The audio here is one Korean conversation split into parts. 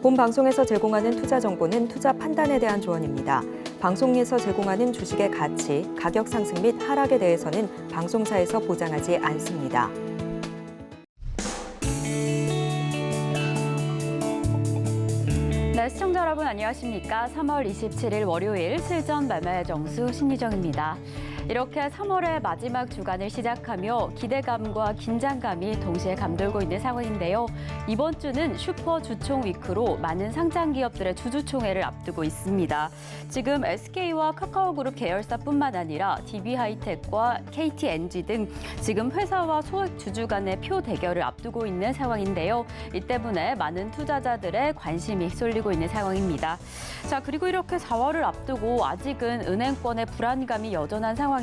본 방송에서 제공하는 투자 정보는 투자 판단에 대한 조언입니다. 방송에서 제공하는 주식의 가치, 가격 상승 및 하락에 대해서는 방송사에서 보장하지 않습니다. 네, 시청자 여러분 안녕하십니까? 3월 27일 월요일 실전 매매 정수 신유정입니다. 이렇게 3월의 마지막 주간을 시작하며 기대감과 긴장감이 동시에 감돌고 있는 상황인데요. 이번 주는 슈퍼 주총 위크로 많은 상장 기업들의 주주총회를 앞두고 있습니다. 지금 SK와 카카오그룹 계열사뿐만 아니라 DB하이텍과 KTNG 등 지금 회사와 소액 주주 간의 표 대결을 앞두고 있는 상황인데요. 이 때문에 많은 투자자들의 관심이 쏠리고 있는 상황입니다. 자, 그리고 이렇게 4월을 앞두고 아직은 은행권의 불안감이 여전한 상황입니다.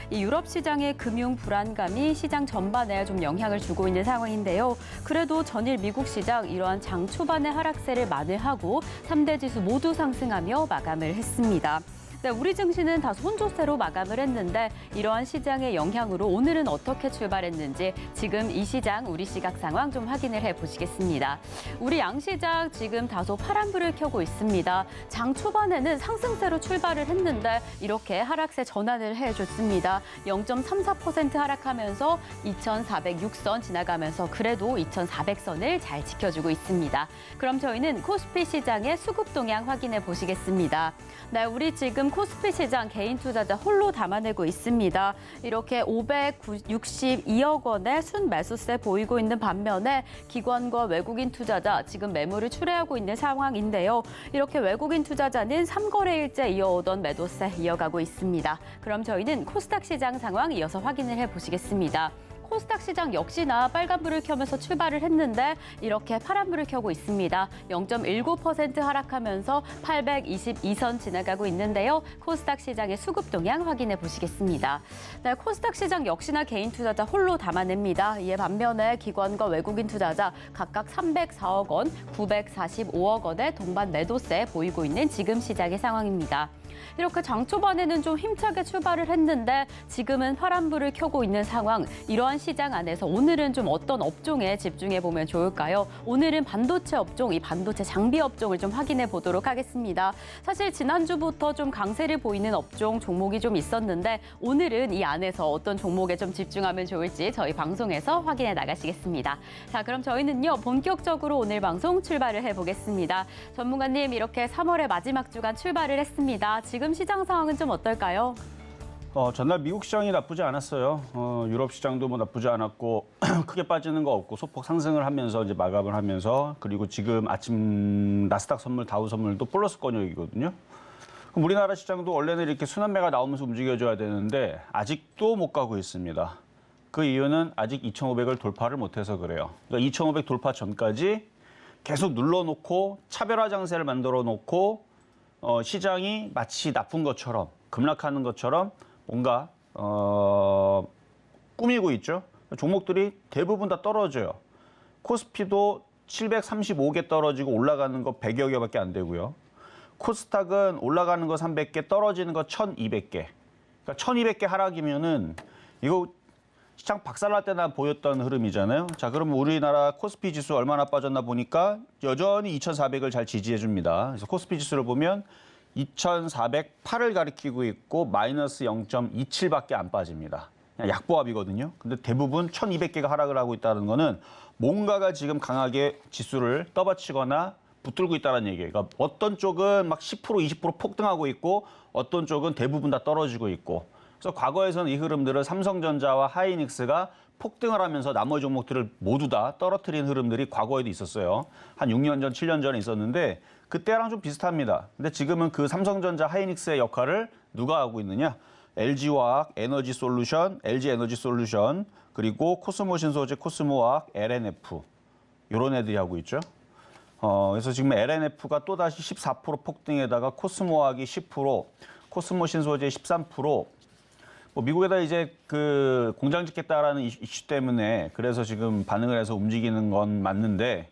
이 유럽 시장의 금융 불안감이 시장 전반에 좀 영향을 주고 있는 상황인데요. 그래도 전일 미국 시장 이러한 장 초반의 하락세를 만회하고 3대 지수 모두 상승하며 마감을 했습니다. 네, 우리 증시는 다소 혼조세로 마감을 했는데 이러한 시장의 영향으로 오늘은 어떻게 출발했는지 지금 이 시장 우리 시각 상황 좀 확인을 해보시겠습니다. 우리 양시장 지금 다소 파란불을 켜고 있습니다. 장 초반에는 상승세로 출발을 했는데 이렇게 하락세 전환을 해줬습니다. 0.34% 하락하면서 2,406선 지나가면서 그래도 2,400선을 잘 지켜주고 있습니다. 그럼 저희는 코스피 시장의 수급 동향 확인해 보시겠습니다. 네, 우리 지금 코스피 시장 개인 투자자 홀로 담아내고 있습니다. 이렇게 562억 원의 순매수세 보이고 있는 반면에 기관과 외국인 투자자 지금 매물을 출회하고 있는 상황인데요. 이렇게 외국인 투자자는 3거래일째 이어오던 매도세 이어가고 있습니다. 그럼 저희는 코스닥 시장 상황 이어서 확인을 해보시겠습니다. 코스닥 시장 역시나 빨간불을 켜면서 출발을 했는데 이렇게 파란불을 켜고 있습니다. 0.19% 하락하면서 822선 지나가고 있는데요. 코스닥 시장의 수급 동향 확인해 보시겠습니다. 네, 코스닥 시장 역시나 개인 투자자 홀로 담아냅니다. 이에 반면에 기관과 외국인 투자자 각각 304억 원, 945억 원의 동반 매도세 보이고 있는 지금 시장의 상황입니다. 이렇게 장 초반에는 좀 힘차게 출발을 했는데 지금은 파란불을 켜고 있는 상황. 이러한 시장 안에서 오늘은 좀 어떤 업종에 집중해 보면 좋을까요? 오늘은 반도체 업종, 이 반도체 장비 업종을 좀 확인해 보도록 하겠습니다. 사실 지난주부터 좀 강세를 보이는 업종 종목이 좀 있었는데 오늘은 이 안에서 어떤 종목에 좀 집중하면 좋을지 저희 방송에서 확인해 나가시겠습니다. 자, 그럼 저희는요 본격적으로 오늘 방송 출발을 해보겠습니다. 전문가님, 이렇게 3월의 마지막 주간 출발을 했습니다. 지금 시장 상황은 좀 어떨까요? 전날 미국 시장이 나쁘지 않았어요. 유럽 시장도 뭐 나쁘지 않았고 크게 빠지는 거 없고 소폭 상승을 하면서 이제 마감을 하면서, 그리고 지금 아침 나스닥 선물, 다우 선물도 플러스 권역이거든요. 그럼 우리나라 시장도 원래는 이렇게 순환매가 나오면서 움직여줘야 되는데 아직도 못 가고 있습니다. 그 이유는 아직 2,500을 돌파를 못해서 그래요. 그러니까 2,500 돌파 전까지 계속 눌러놓고 차별화 장세를 만들어 놓고 시장이 마치 나쁜 것처럼, 급락하는 것처럼 뭔가 꾸미고 있죠. 종목들이 대부분 다 떨어져요. 코스피도 735개 떨어지고 올라가는 거 100여 개밖에 안 되고요. 코스닥은 올라가는 거 300개, 떨어지는 거 1,200개. 그러니까 1,200개 하락이면은 이거 시장 박살날 때나 보였던 흐름이잖아요. 자, 그럼 우리나라 코스피 지수 얼마나 빠졌나 보니까 여전히 2,400을 잘 지지해 줍니다. 그래서 코스피 지수를 보면 2,408을 가리키고 있고 마이너스 0.27밖에 안 빠집니다. 그냥 약보합이거든요. 근데 대부분 1,200개가 하락을 하고 있다는 거는 뭔가가 지금 강하게 지수를 떠받치거나 붙들고 있다는 얘기예요. 그러니까 어떤 쪽은 막 10%, 20% 폭등하고 있고 어떤 쪽은 대부분 다 떨어지고 있고. 그래서 과거에서는 이 흐름들을 삼성전자와 하이닉스가 폭등을 하면서 나머지 종목들을 모두 다 떨어뜨린 흐름들이 과거에도 있었어요. 한 6년 전, 7년 전에 있었는데 그때랑 좀 비슷합니다. 근데 지금은 그 삼성전자, 하이닉스의 역할을 누가 하고 있느냐? LG화학, 에너지솔루션, LG에너지솔루션, 그리고 코스모신소재, 코스모화학, LNF 이런 애들이 하고 있죠. 그래서 지금 LNF가 또다시 14% 폭등에다가 코스모화학이 10%, 코스모신소재 13%, 미국에다 이제 그 공장 짓겠다라는 이슈 때문에 그래서 지금 반응을 해서 움직이는 건 맞는데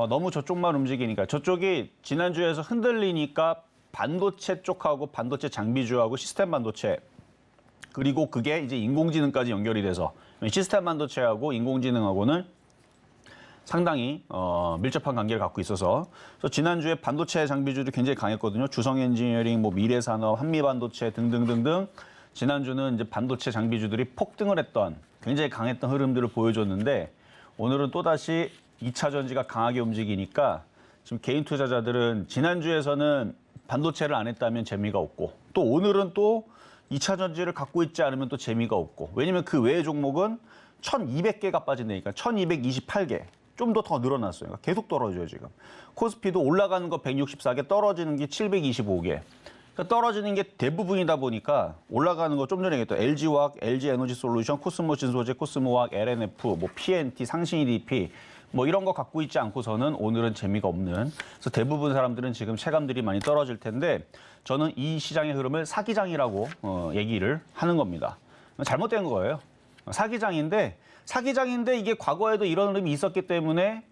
너무 저쪽만 움직이니까, 저쪽이 지난주에서 흔들리니까 반도체 쪽하고 반도체 장비주하고 시스템 반도체, 그리고 그게 이제 인공지능까지 연결이 돼서 시스템 반도체하고 인공지능하고는 상당히 밀접한 관계를 갖고 있어서 그래서 지난주에 반도체 장비주도 굉장히 강했거든요. 주성 엔지니어링, 뭐 미래산업, 한미반도체 등등등등 지난주는 이제 반도체 장비주들이 폭등을 했던 굉장히 강했던 흐름들을 보여줬는데 오늘은 또다시 2차 전지가 강하게 움직이니까 지금 개인 투자자들은 지난주에서는 반도체를 안 했다면 재미가 없고 또 오늘은 또 2차 전지를 갖고 있지 않으면 또 재미가 없고 왜냐면 그 외의 종목은 1,200개가 빠진다니까 1,228개. 좀 더 늘어났어요. 그러니까 계속 떨어져요, 지금. 코스피도 올라가는 거 164개, 떨어지는 게 725개. 그러니까 떨어지는 게 대부분이다 보니까 올라가는 거 좀 전에 얘기했던 LG화학, LG에너지솔루션, 코스모신소재, 코스모화학, LNF, 뭐 PNT, 상신EDP 뭐 이런 거 갖고 있지 않고서는 오늘은 재미가 없는. 그래서 대부분 사람들은 지금 체감들이 많이 떨어질 텐데 저는 이 시장의 흐름을 사기장이라고 얘기를 하는 겁니다. 잘못된 거예요. 사기장인데 이게 과거에도 이런 흐름이 있었기 때문에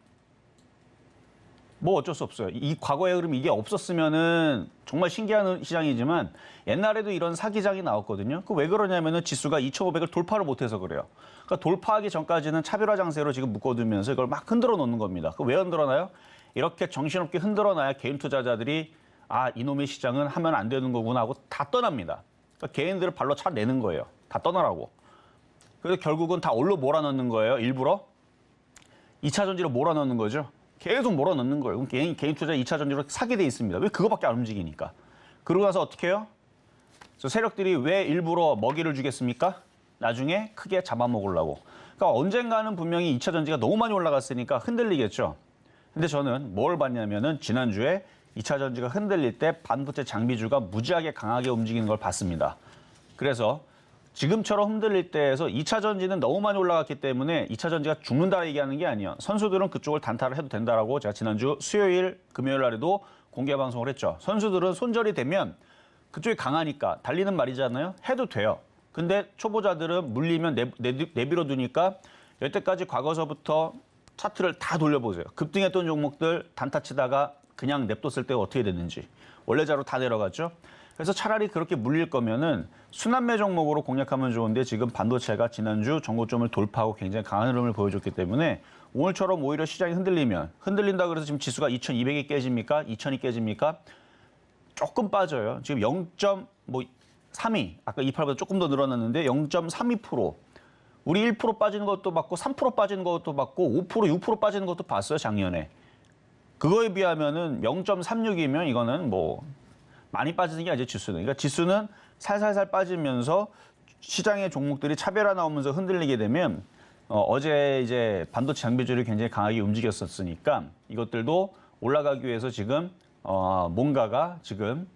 뭐 어쩔 수 없어요. 이 과거의 흐름이 이게 없었으면은 정말 신기한 시장이지만 옛날에도 이런 사기장이 나왔거든요. 그 왜 그러냐면은 지수가 2,500을 돌파를 못해서 그래요. 그러니까 돌파하기 전까지는 차별화 장세로 지금 묶어두면서 이걸 막 흔들어 놓는 겁니다. 그 왜 흔들어놔요? 이렇게 정신없게 흔들어놔야 개인 투자자들이 아 이놈의 시장은 하면 안 되는 거구나 하고 다 떠납니다. 그러니까 개인들을 발로 차내는 거예요. 다 떠나라고. 그래서 결국은 다 올로 몰아넣는 거예요. 일부러 2차 전지로 몰아넣는 거죠. 계속 몰아넣는 거예요. 그럼 개인 투자 2차 전지로 사게 돼 있습니다. 왜 그거밖에 안 움직이니까. 그러고 나서 어떻게 해요? 저 세력들이 왜 일부러 먹이를 주겠습니까? 나중에 크게 잡아먹으려고. 그러니까 언젠가는 분명히 2차 전지가 너무 많이 올라갔으니까 흔들리겠죠. 근데 저는 뭘 봤냐면은 지난주에 2차 전지가 흔들릴 때 반도체 장비주가 무지하게 강하게 움직이는 걸 봤습니다. 그래서 지금처럼 흔들릴 때에서 2차 전지는 너무 많이 올라갔기 때문에 2차 전지가 죽는다 얘기하는 게 아니에요. 선수들은 그쪽을 단타를 해도 된다라고 제가 지난주 수요일, 금요일 날에도 공개 방송을 했죠. 선수들은 손절이 되면 그쪽이 강하니까 달리는 말이잖아요. 해도 돼요. 근데 초보자들은 물리면 내밀어 두니까 여태까지 과거서부터 차트를 다 돌려보세요. 급등했던 종목들 단타 치다가 그냥 냅뒀을 때 어떻게 됐는지. 원래자로 다 내려갔죠. 그래서 차라리 그렇게 물릴 거면은 순환매 종목으로 공략하면 좋은데 지금 반도체가 지난주 정고점을 돌파하고 굉장히 강한 흐름을 보여줬기 때문에 오늘처럼 오히려 시장이 흔들린다 그래서 지금 지수가 2,200이 깨집니까? 2,000이 깨집니까? 조금 빠져요. 지금 0.32, 아까 28보다 조금 더 늘어났는데 0.32%. 우리 1% 빠지는 것도 봤고 3% 빠지는 것도 봤고 5%, 6% 빠지는 것도 봤어요, 작년에. 그거에 비하면은 0.36이면 이거는 뭐 많이 빠지는 게 아니죠, 지수는. 그러니까 지수는 살살살 빠지면서 시장의 종목들이 차별화 나오면서 흔들리게 되면 어제 이제 반도체 장비주를 굉장히 강하게 움직였었으니까 이것들도 올라가기 위해서 지금 뭔가가 지금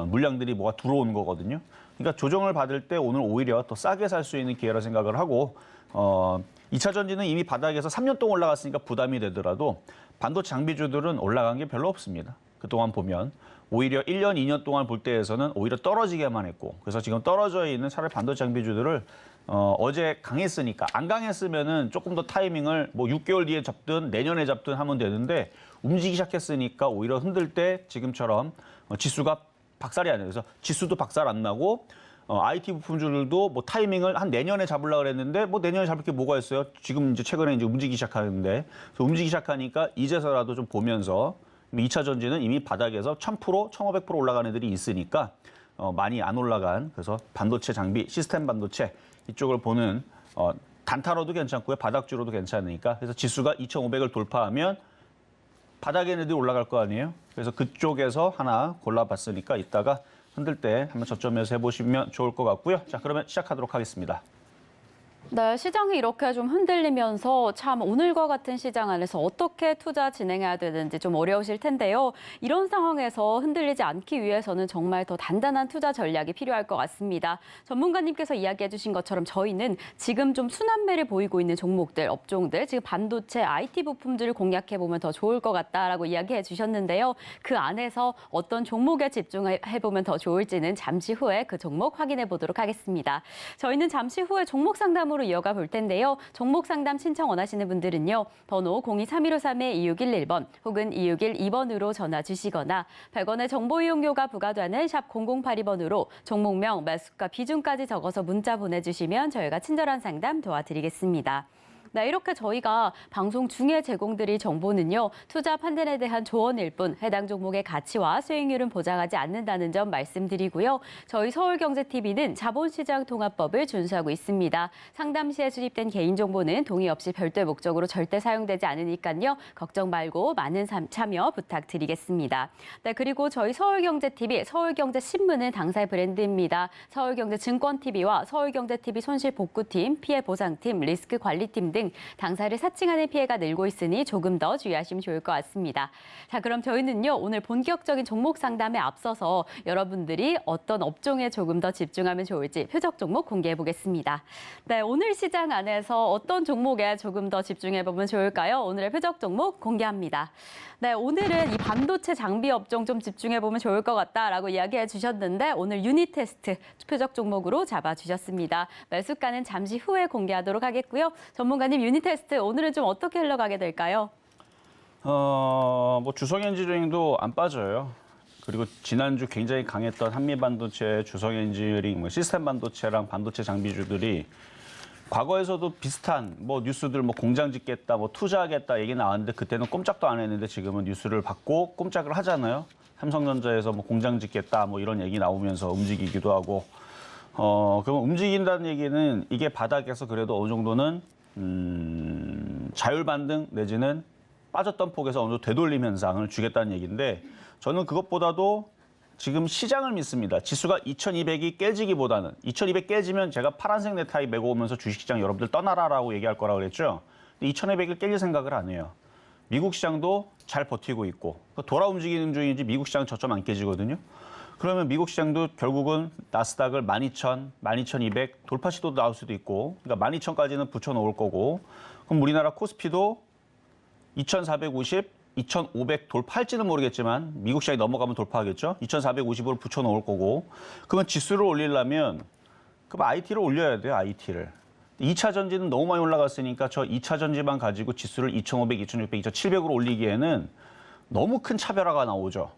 물량들이 뭐가 들어오는 거거든요. 그러니까 조정을 받을 때 오늘 오히려 더 싸게 살 수 있는 기회라 생각을 하고 2차 전지는 이미 바닥에서 3년 동안 올라갔으니까 부담이 되더라도 반도체 장비주들은 올라간 게 별로 없습니다. 그동안 보면 오히려 1년, 2년 동안 볼 때에서는 오히려 떨어지게만 했고 그래서 지금 떨어져 있는 차라리 반도체 장비주들을 어제 강했으니까 안 강했으면은 조금 더 타이밍을 뭐 6개월 뒤에 잡든 내년에 잡든 하면 되는데 움직이기 시작했으니까 오히려 흔들 때 지금처럼 지수가 박살이 안 나요. 그래서 지수도 박살 안 나고 IT 부품주들도 뭐 타이밍을 한 내년에 잡으려고 그랬는데 뭐 내년에 잡을 게 뭐가 있어요? 지금 이제 최근에 이제 움직이기 시작하는데 그래서 움직이기 시작하니까 이제서라도 좀 보면서 2차 전지는 이미 바닥에서 1,000%, 1,500% 올라간 애들이 있으니까 많이 안 올라간 그래서 반도체 장비, 시스템 반도체 이쪽을 보는 단타로도 괜찮고요. 바닥주로도 괜찮으니까 그래서 지수가 2,500을 돌파하면 바닥에 애들이 올라갈 거 아니에요. 그래서 그쪽에서 하나 골라봤으니까 이따가 흔들 때 한번 저점에서 해보시면 좋을 것 같고요. 자, 그러면 시작하도록 하겠습니다. 네, 시장이 이렇게 좀 흔들리면서 참 오늘과 같은 시장 안에서 어떻게 투자 진행해야 되는지 좀 어려우실 텐데요. 이런 상황에서 흔들리지 않기 위해서는 정말 더 단단한 투자 전략이 필요할 것 같습니다. 전문가님께서 이야기해 주신 것처럼 저희는 지금 좀 순환매를 보이고 있는 종목들, 업종들, 지금 반도체, IT 부품들을 공략해 보면 더 좋을 것 같다라고 이야기해 주셨는데요. 그 안에서 어떤 종목에 집중해 보면 더 좋을지는 잠시 후에 그 종목 확인해 보도록 하겠습니다. 저희는 잠시 후에 종목 상담으로 이어가 볼 텐데요. 종목 상담 신청 원하시는 분들은요. 번호 023-1531-2611번 혹은 2612번으로 전화 주시거나 100원의 정보 이용료가 부과되는 샵 0082번으로 종목명, 매수가, 비중까지 적어서 문자 보내주시면 저희가 친절한 상담 도와드리겠습니다. 네, 이렇게 저희가 방송 중에 제공드릴 정보는요. 투자 판단에 대한 조언일 뿐 해당 종목의 가치와 수익률은 보장하지 않는다는 점 말씀드리고요. 저희 서울경제TV는 자본시장 통합법을 준수하고 있습니다. 상담 시에 수집된 개인정보는 동의 없이 별도의 목적으로 절대 사용되지 않으니까요. 걱정 말고 많은 참여 부탁드리겠습니다. 네, 그리고 저희 서울경제TV, 서울경제신문은 당사의 브랜드입니다. 서울경제증권TV와 서울경제TV 손실복구팀, 피해보상팀, 리스크관리팀 등 당사를 사칭하는 피해가 늘고 있으니 조금 더 주의하시면 좋을 것 같습니다. 자, 그럼 저희는요, 오늘 본격적인 종목 상담에 앞서서 여러분들이 어떤 업종에 조금 더 집중하면 좋을지 표적 종목 공개해 보겠습니다. 네, 오늘 시장 안에서 어떤 종목에 조금 더 집중해 보면 좋을까요? 오늘의 표적 종목 공개합니다. 네, 오늘은 이 반도체 장비 업종 좀 집중해 보면 좋을 것 같다라고 이야기해 주셨는데 오늘 유니테스트 표적 종목으로 잡아 주셨습니다. 매수가는 잠시 후에 공개하도록 하겠고요. 전문가님, 유니테스트 오늘은 좀 어떻게 흘러가게 될까요? 뭐 주성엔지니어링도 안 빠져요. 그리고 지난주 굉장히 강했던 한미반도체, 주성엔지니어링, 뭐 시스템 반도체랑 반도체 장비주들이 과거에서도 비슷한 뭐 뉴스들 뭐 공장 짓겠다, 뭐 투자하겠다 얘기 나왔는데 그때는 꼼짝도 안 했는데 지금은 뉴스를 받고 꼼짝을 하잖아요. 삼성전자에서 뭐 공장 짓겠다 뭐 이런 얘기 나오면서 움직이기도 하고 그럼 움직인다는 얘기는 이게 바닥에서 그래도 어느 정도는 자율 반등 내지는 빠졌던 폭에서 어느 정도 되돌림 현상을 주겠다는 얘기인데 저는 그것보다도 지금 시장을 믿습니다. 지수가 2200이 깨지기보다는 2200 깨지면 제가 파란색 넥타이 메고 오면서 주식시장 여러분들 떠나라라고 얘기할 거라고 그랬죠. 근데 2200을 깰 생각을 안 해요. 미국 시장도 잘 버티고 있고 돌아 움직이는 중이지 미국 시장은 저점 안 깨지거든요. 그러면 미국 시장도 결국은 나스닥을 12,000, 12,200 돌파 시도도 나올 수도 있고 그러니까 12,000까지는 붙여놓을 거고 그럼 우리나라 코스피도 2,450, 2,500 돌파할지는 모르겠지만 미국 시장이 넘어가면 돌파하겠죠. 2,450으로 붙여놓을 거고 그러면 지수를 올리려면 그럼 IT를 올려야 돼요. IT를. 2차 전지는 너무 많이 올라갔으니까 저 2차 전지만 가지고 지수를 2,500, 2,600, 2,700으로 올리기에는 너무 큰 차별화가 나오죠.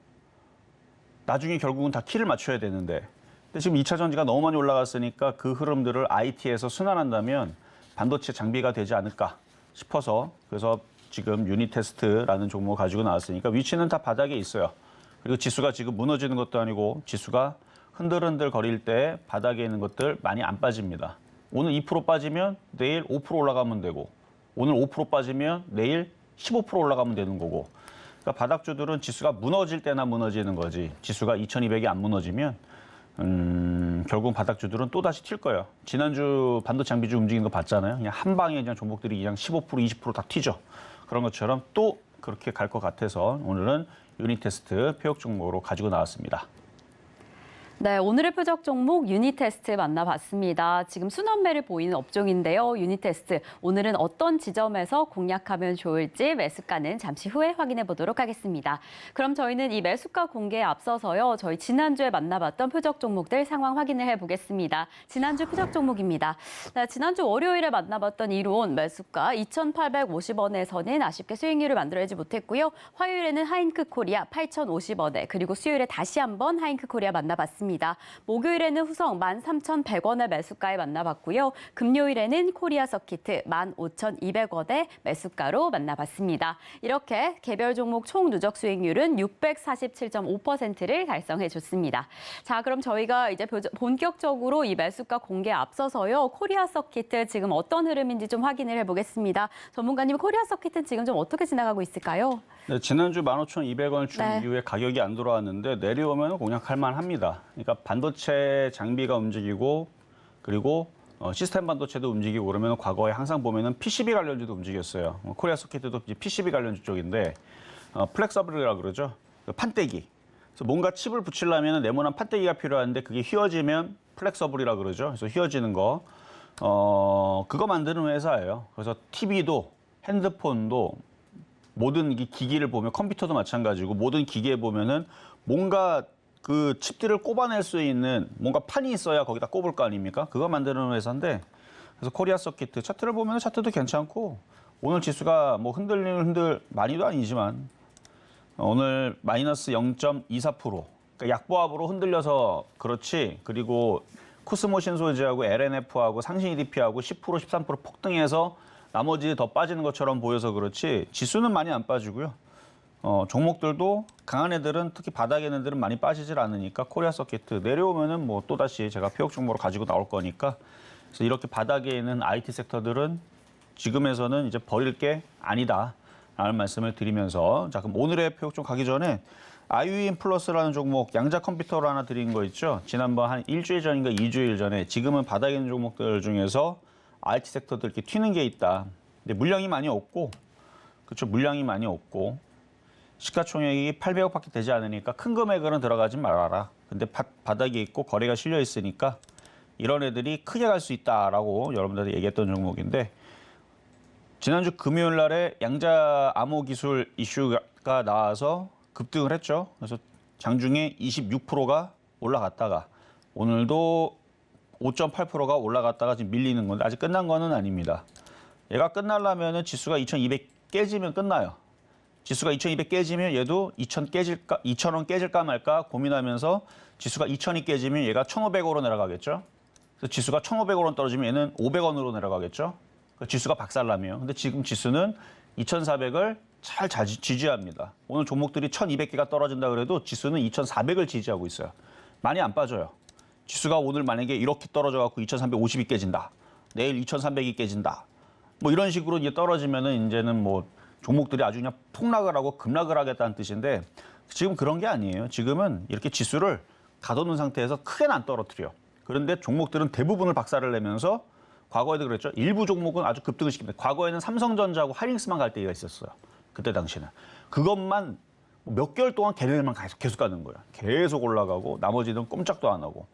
나중에 결국은 다 키를 맞춰야 되는데 근데 지금 2차 전지가 너무 많이 올라갔으니까 그 흐름들을 IT에서 순환한다면 반도체 장비가 되지 않을까 싶어서 그래서 지금 유니테스트라는 종목을 가지고 나왔으니까 위치는 다 바닥에 있어요. 그리고 지수가 지금 무너지는 것도 아니고 지수가 흔들흔들 거릴 때 바닥에 있는 것들 많이 안 빠집니다. 오늘 2% 빠지면 내일 5% 올라가면 되고 오늘 5% 빠지면 내일 15% 올라가면 되는 거고 그러니까 바닥주들은 지수가 무너질 때나 무너지는 거지 지수가 2200이 안 무너지면 결국 바닥주들은 또다시 튈 거예요. 지난주 반도체 장비주 움직이는 거 봤잖아요. 그냥 한 방에 그냥 종목들이 그냥 15%, 20% 다 튀죠. 그런 것처럼 또 그렇게 갈 것 같아서 오늘은 유니테스트 표적 종목으로 가지고 나왔습니다. 네, 오늘의 표적 종목 유니테스트 만나봤습니다. 지금 순환매를 보이는 업종인데요. 유니테스트, 오늘은 어떤 지점에서 공략하면 좋을지 매수가는 잠시 후에 확인해 보도록 하겠습니다. 그럼 저희는 이 매수가 공개에 앞서서요. 저희 지난주에 만나봤던 표적 종목들 상황 확인을 해보겠습니다. 지난주 표적 종목입니다. 네, 지난주 월요일에 만나봤던 이론 매수가 2,850원에서는 아쉽게 수익률을 만들어내지 못했고요. 화요일에는 하잉크 코리아 8,050원에 그리고 수요일에 다시 한번 하잉크 코리아 만나봤습니다. 목요일에는 후성 13,100원의 매수가에 만나봤고요. 금요일에는 코리아 서키트 15,200원의 매수가로 만나봤습니다. 이렇게 개별 종목 총 누적 수익률은 647.5%를 달성해줬습니다. 자, 그럼 저희가 이제 본격적으로 이 매수가 공개에 앞서서요. 코리아 서키트 지금 어떤 흐름인지 좀 확인을 해보겠습니다. 전문가님, 코리아 서키트 지금 좀 어떻게 지나가고 있을까요? 네, 지난주 15,200원을 준 네. 이후에 가격이 안 돌아왔는데 내려오면 공략할 만합니다. 그러니까 반도체 장비가 움직이고 그리고 시스템 반도체도 움직이고 그러면 과거에 항상 보면은 PCB 관련주도 움직였어요. 코리아 서킷도 이제 PCB 관련주 쪽인데 플렉서블이라고 그러죠. 판때기. 그래서 뭔가 칩을 붙이려면 네모난 판때기가 필요한데 그게 휘어지면 플렉서블이라고 그러죠. 그래서 휘어지는 거. 그거 만드는 회사예요. 그래서 TV도 핸드폰도 모든 이 기기를 보면 컴퓨터도 마찬가지고 모든 기기에 보면은 뭔가 그 칩들을 꼽아낼 수 있는 뭔가 판이 있어야 거기다 꼽을 거 아닙니까? 그거 만드는 회사인데 그래서 코리아 서키트 차트를 보면 차트도 괜찮고 오늘 지수가 뭐 많이도 아니지만 오늘 마이너스 0.24% 그러니까 약보합으로 흔들려서 그렇지 그리고 코스모 신소재하고 LNF하고 상신 EDP하고 10%, 13% 폭등해서 나머지 더 빠지는 것처럼 보여서 그렇지 지수는 많이 안 빠지고요. 종목들도 강한 애들은 특히 바닥에 있는 애들은 많이 빠지질 않으니까 코리아 서킷 내려오면은 뭐 또다시 제가 폐역 종목으로 가지고 나올 거니까 그래서 이렇게 바닥에 있는 IT 섹터들은 지금에서는 이제 버릴 게 아니다라는 말씀을 드리면서 자 그럼 오늘의 폐역 좀 가기 전에 IU인 플러스라는 종목 양자 컴퓨터로 하나 드린 거 있죠. 지난번 한 일주일 전인가 2주일 전에 지금은 바닥에 있는 종목들 중에서 IT 섹터들 이렇게 튀는 게 있다. 근데 물량이 많이 없고 그렇죠. 물량이 많이 없고 시가총액이 800억밖에 되지 않으니까 큰 금액으로는 들어가지 말아라. 근데 바닥에 있고 거래가 실려 있으니까 이런 애들이 크게 갈 수 있다라고 여러분들한테 얘기했던 종목인데 지난주 금요일 날에 양자 암호 기술 이슈가 나와서 급등을 했죠. 그래서 장중에 26%가 올라갔다가 오늘도 5.8%가 올라갔다가 지금 밀리는 건데 아직 끝난 거는 아닙니다. 얘가 끝나려면 지수가 2200 깨지면 끝나요. 지수가 2200 깨지면 얘도 2000원 깨질까 말까 고민하면서 지수가 2000이 깨지면 얘가 1500으로 내려가겠죠. 그래서 지수가 1500원 떨어지면 얘는 500원으로 내려가겠죠. 지수가 박살나면. 근데 지금 지수는 2400을 잘 지지합니다. 오늘 종목들이 1200개가 떨어진다 그래도 지수는 2400을 지지하고 있어요. 많이 안 빠져요. 지수가 오늘 만약에 이렇게 떨어져갖고 2350이 깨진다. 내일 2300이 깨진다. 뭐 이런 식으로 이제 떨어지면은 이제는 뭐 종목들이 아주 그냥 폭락을 하고 급락을 하겠다는 뜻인데 지금 그런 게 아니에요. 지금은 이렇게 지수를 가둬놓은 상태에서 크게는 안 떨어뜨려. 그런데 종목들은 대부분을 박살을 내면서 과거에도 그랬죠. 일부 종목은 아주 급등을 시킵니다. 과거에는 삼성전자하고 하이닉스만 갈 때가 있었어요. 그때 당시는. 그것만 몇 개월 동안 걔네들만 계속 가는 거야. 계속 올라가고 나머지는 꼼짝도 안 하고.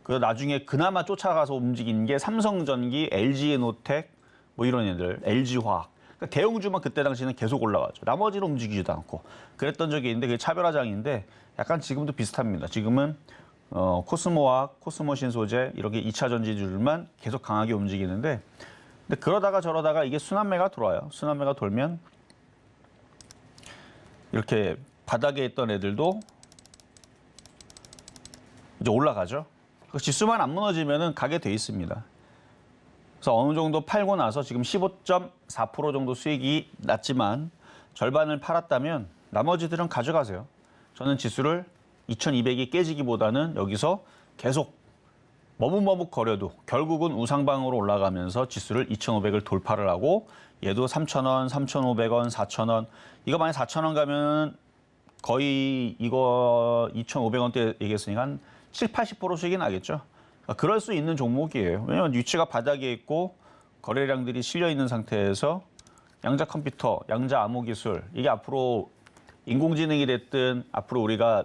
그 나중에 그나마 쫓아가서 움직인 게 삼성전기, LG에너텍 뭐 이런 애들, LG화학. 그러니까 대형주만 그때 당시는 계속 올라가죠. 나머지는 움직이지도 않고. 그랬던 적이 있는데 그게 차별화장인데 약간 지금도 비슷합니다. 지금은 코스모화학, 코스모신소재 이렇게 2차 전지주들만 계속 강하게 움직이는데 근데 그러다가 저러다가 이게 순환매가 돌아요. 순환매가 돌면 이렇게 바닥에 있던 애들도 이제 올라가죠. 지수만 안 무너지면은 가게 돼 있습니다. 그래서 어느 정도 팔고 나서 지금 15.4% 정도 수익이 났지만 절반을 팔았다면 나머지들은 가져가세요. 저는 지수를 2200이 깨지기보다는 여기서 계속 머뭇머뭇 거려도 결국은 우상방으로 올라가면서 지수를 2500을 돌파를 하고 얘도 3000원, 3500원, 4000원 이거 만약 4000원 가면 거의 이거 2500원대 얘기했으니까 한 7, 80% 수익이 나겠죠. 그러니까 그럴 수 있는 종목이에요. 왜냐하면 위치가 바닥에 있고 거래량들이 실려 있는 상태에서 양자 컴퓨터, 양자 암호 기술 이게 앞으로 인공지능이 됐든 앞으로 우리가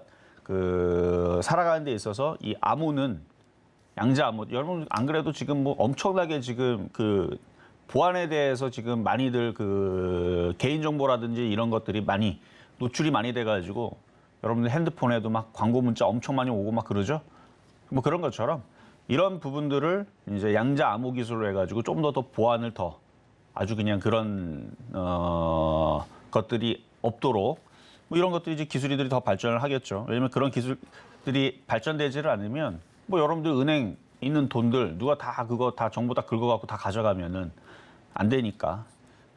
살아가는 데 있어서 이 암호는 양자 암호 여러분 안 그래도 지금 뭐 엄청나게 지금 보안에 대해서 지금 많이들 개인 정보라든지 이런 것들이 많이 노출이 많이 돼가지고 여러분들 핸드폰에도 막 광고 문자 엄청 많이 오고 막 그러죠. 뭐 그런 것처럼 이런 부분들을 이제 양자 암호 기술로 해가지고 좀 더 보안을 더 아주 그냥 그런 것들이 없도록 뭐 이런 것들이 이제 기술이들이 더 발전을 하겠죠. 왜냐면 그런 기술들이 발전되지를 않으면 뭐 여러분들 은행 있는 돈들 누가 다 그거 다 정보 다 긁어갖고 다 가져가면은 안 되니까.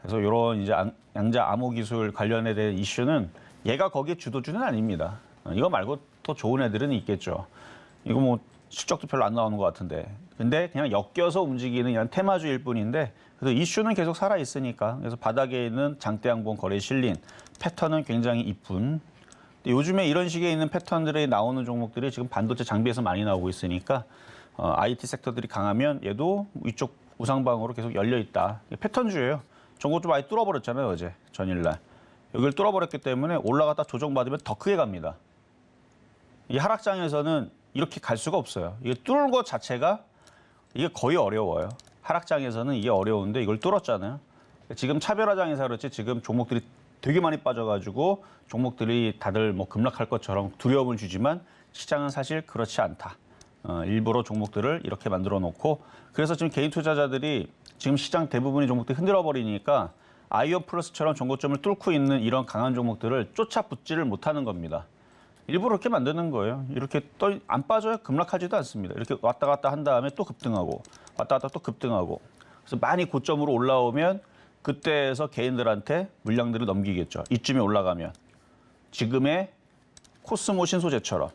그래서 이런 이제 양자 암호 기술 관련에 대한 이슈는 얘가 거기에 주도주는 아닙니다. 이거 말고 더 좋은 애들은 있겠죠. 이거 뭐 실적도 별로 안 나오는 것 같은데. 근데 그냥 엮여서 움직이는 그냥 테마주일 뿐인데 그래서 이슈는 계속 살아 있으니까. 그래서 바닥에 있는 장대양봉 거래에 실린 패턴은 굉장히 이쁜. 근데 요즘에 이런 식의 있는 패턴들이 나오는 종목들이 지금 반도체 장비에서 많이 나오고 있으니까 IT 섹터들이 강하면 얘도 이쪽 우상방으로 계속 열려 있다. 패턴주예요. 저거 좀 많이 뚫어버렸잖아요, 어제 전일날. 여기를 뚫어버렸기 때문에 올라갔다 조정받으면 더 크게 갑니다. 이 하락장에서는 이렇게 갈 수가 없어요. 이게 뚫은 것 자체가 이게 거의 어려워요. 하락장에서는 이게 어려운데 이걸 뚫었잖아요. 지금 차별화장에서 그렇지 지금 종목들이 되게 많이 빠져가지고 종목들이 다들 뭐 급락할 것처럼 두려움을 주지만 시장은 사실 그렇지 않다. 일부러 종목들을 이렇게 만들어 놓고 그래서 지금 개인 투자자들이 지금 시장 대부분의 종목들이 흔들어 버리니까 아이언 플러스처럼 정고점을 뚫고 있는 이런 강한 종목들을 쫓아붙지를 못하는 겁니다. 일부러 이렇게 만드는 거예요. 이렇게 안 빠져요. 급락하지도 않습니다. 이렇게 왔다 갔다 한 다음에 또 급등하고 왔다 갔다 또 급등하고. 그래서 많이 고점으로 올라오면 그때에서 개인들한테 물량들을 넘기겠죠. 이쯤에 올라가면. 지금의 코스모 신소재처럼.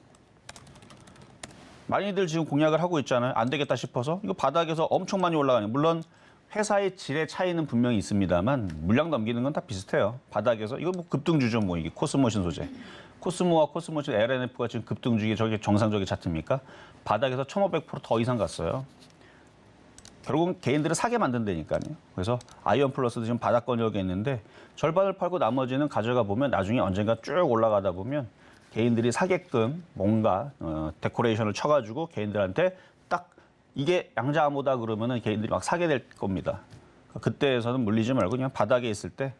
많이들 지금 공략을 하고 있잖아요. 안 되겠다 싶어서. 이거 바닥에서 엄청 많이 올라가요. 물론 회사의 질의 차이는 분명히 있습니다만 물량 넘기는 건 다 비슷해요. 바닥에서. 이거 뭐 급등주죠. 뭐 이게 코스모 신소재. 코스모와 코스모신 LNF가 지금 급등주기 저게 정상적인 차트입니까? 바닥에서 1,500% 더 이상 갔어요. 결국은 개인들을 사게 만든다니까요. 그래서 아이언 플러스도 지금 바닥권역에 있는데 절반을 팔고 나머지는 가져가 보면 나중에 언젠가 쭉 올라가다 보면 개인들이 사게끔 뭔가 데코레이션을 쳐가지고 개인들한테 딱 이게 양자암호다 그러면은 개인들이 막 사게 될 겁니다. 그때에서는 물리지 말고 그냥 바닥에 있을 때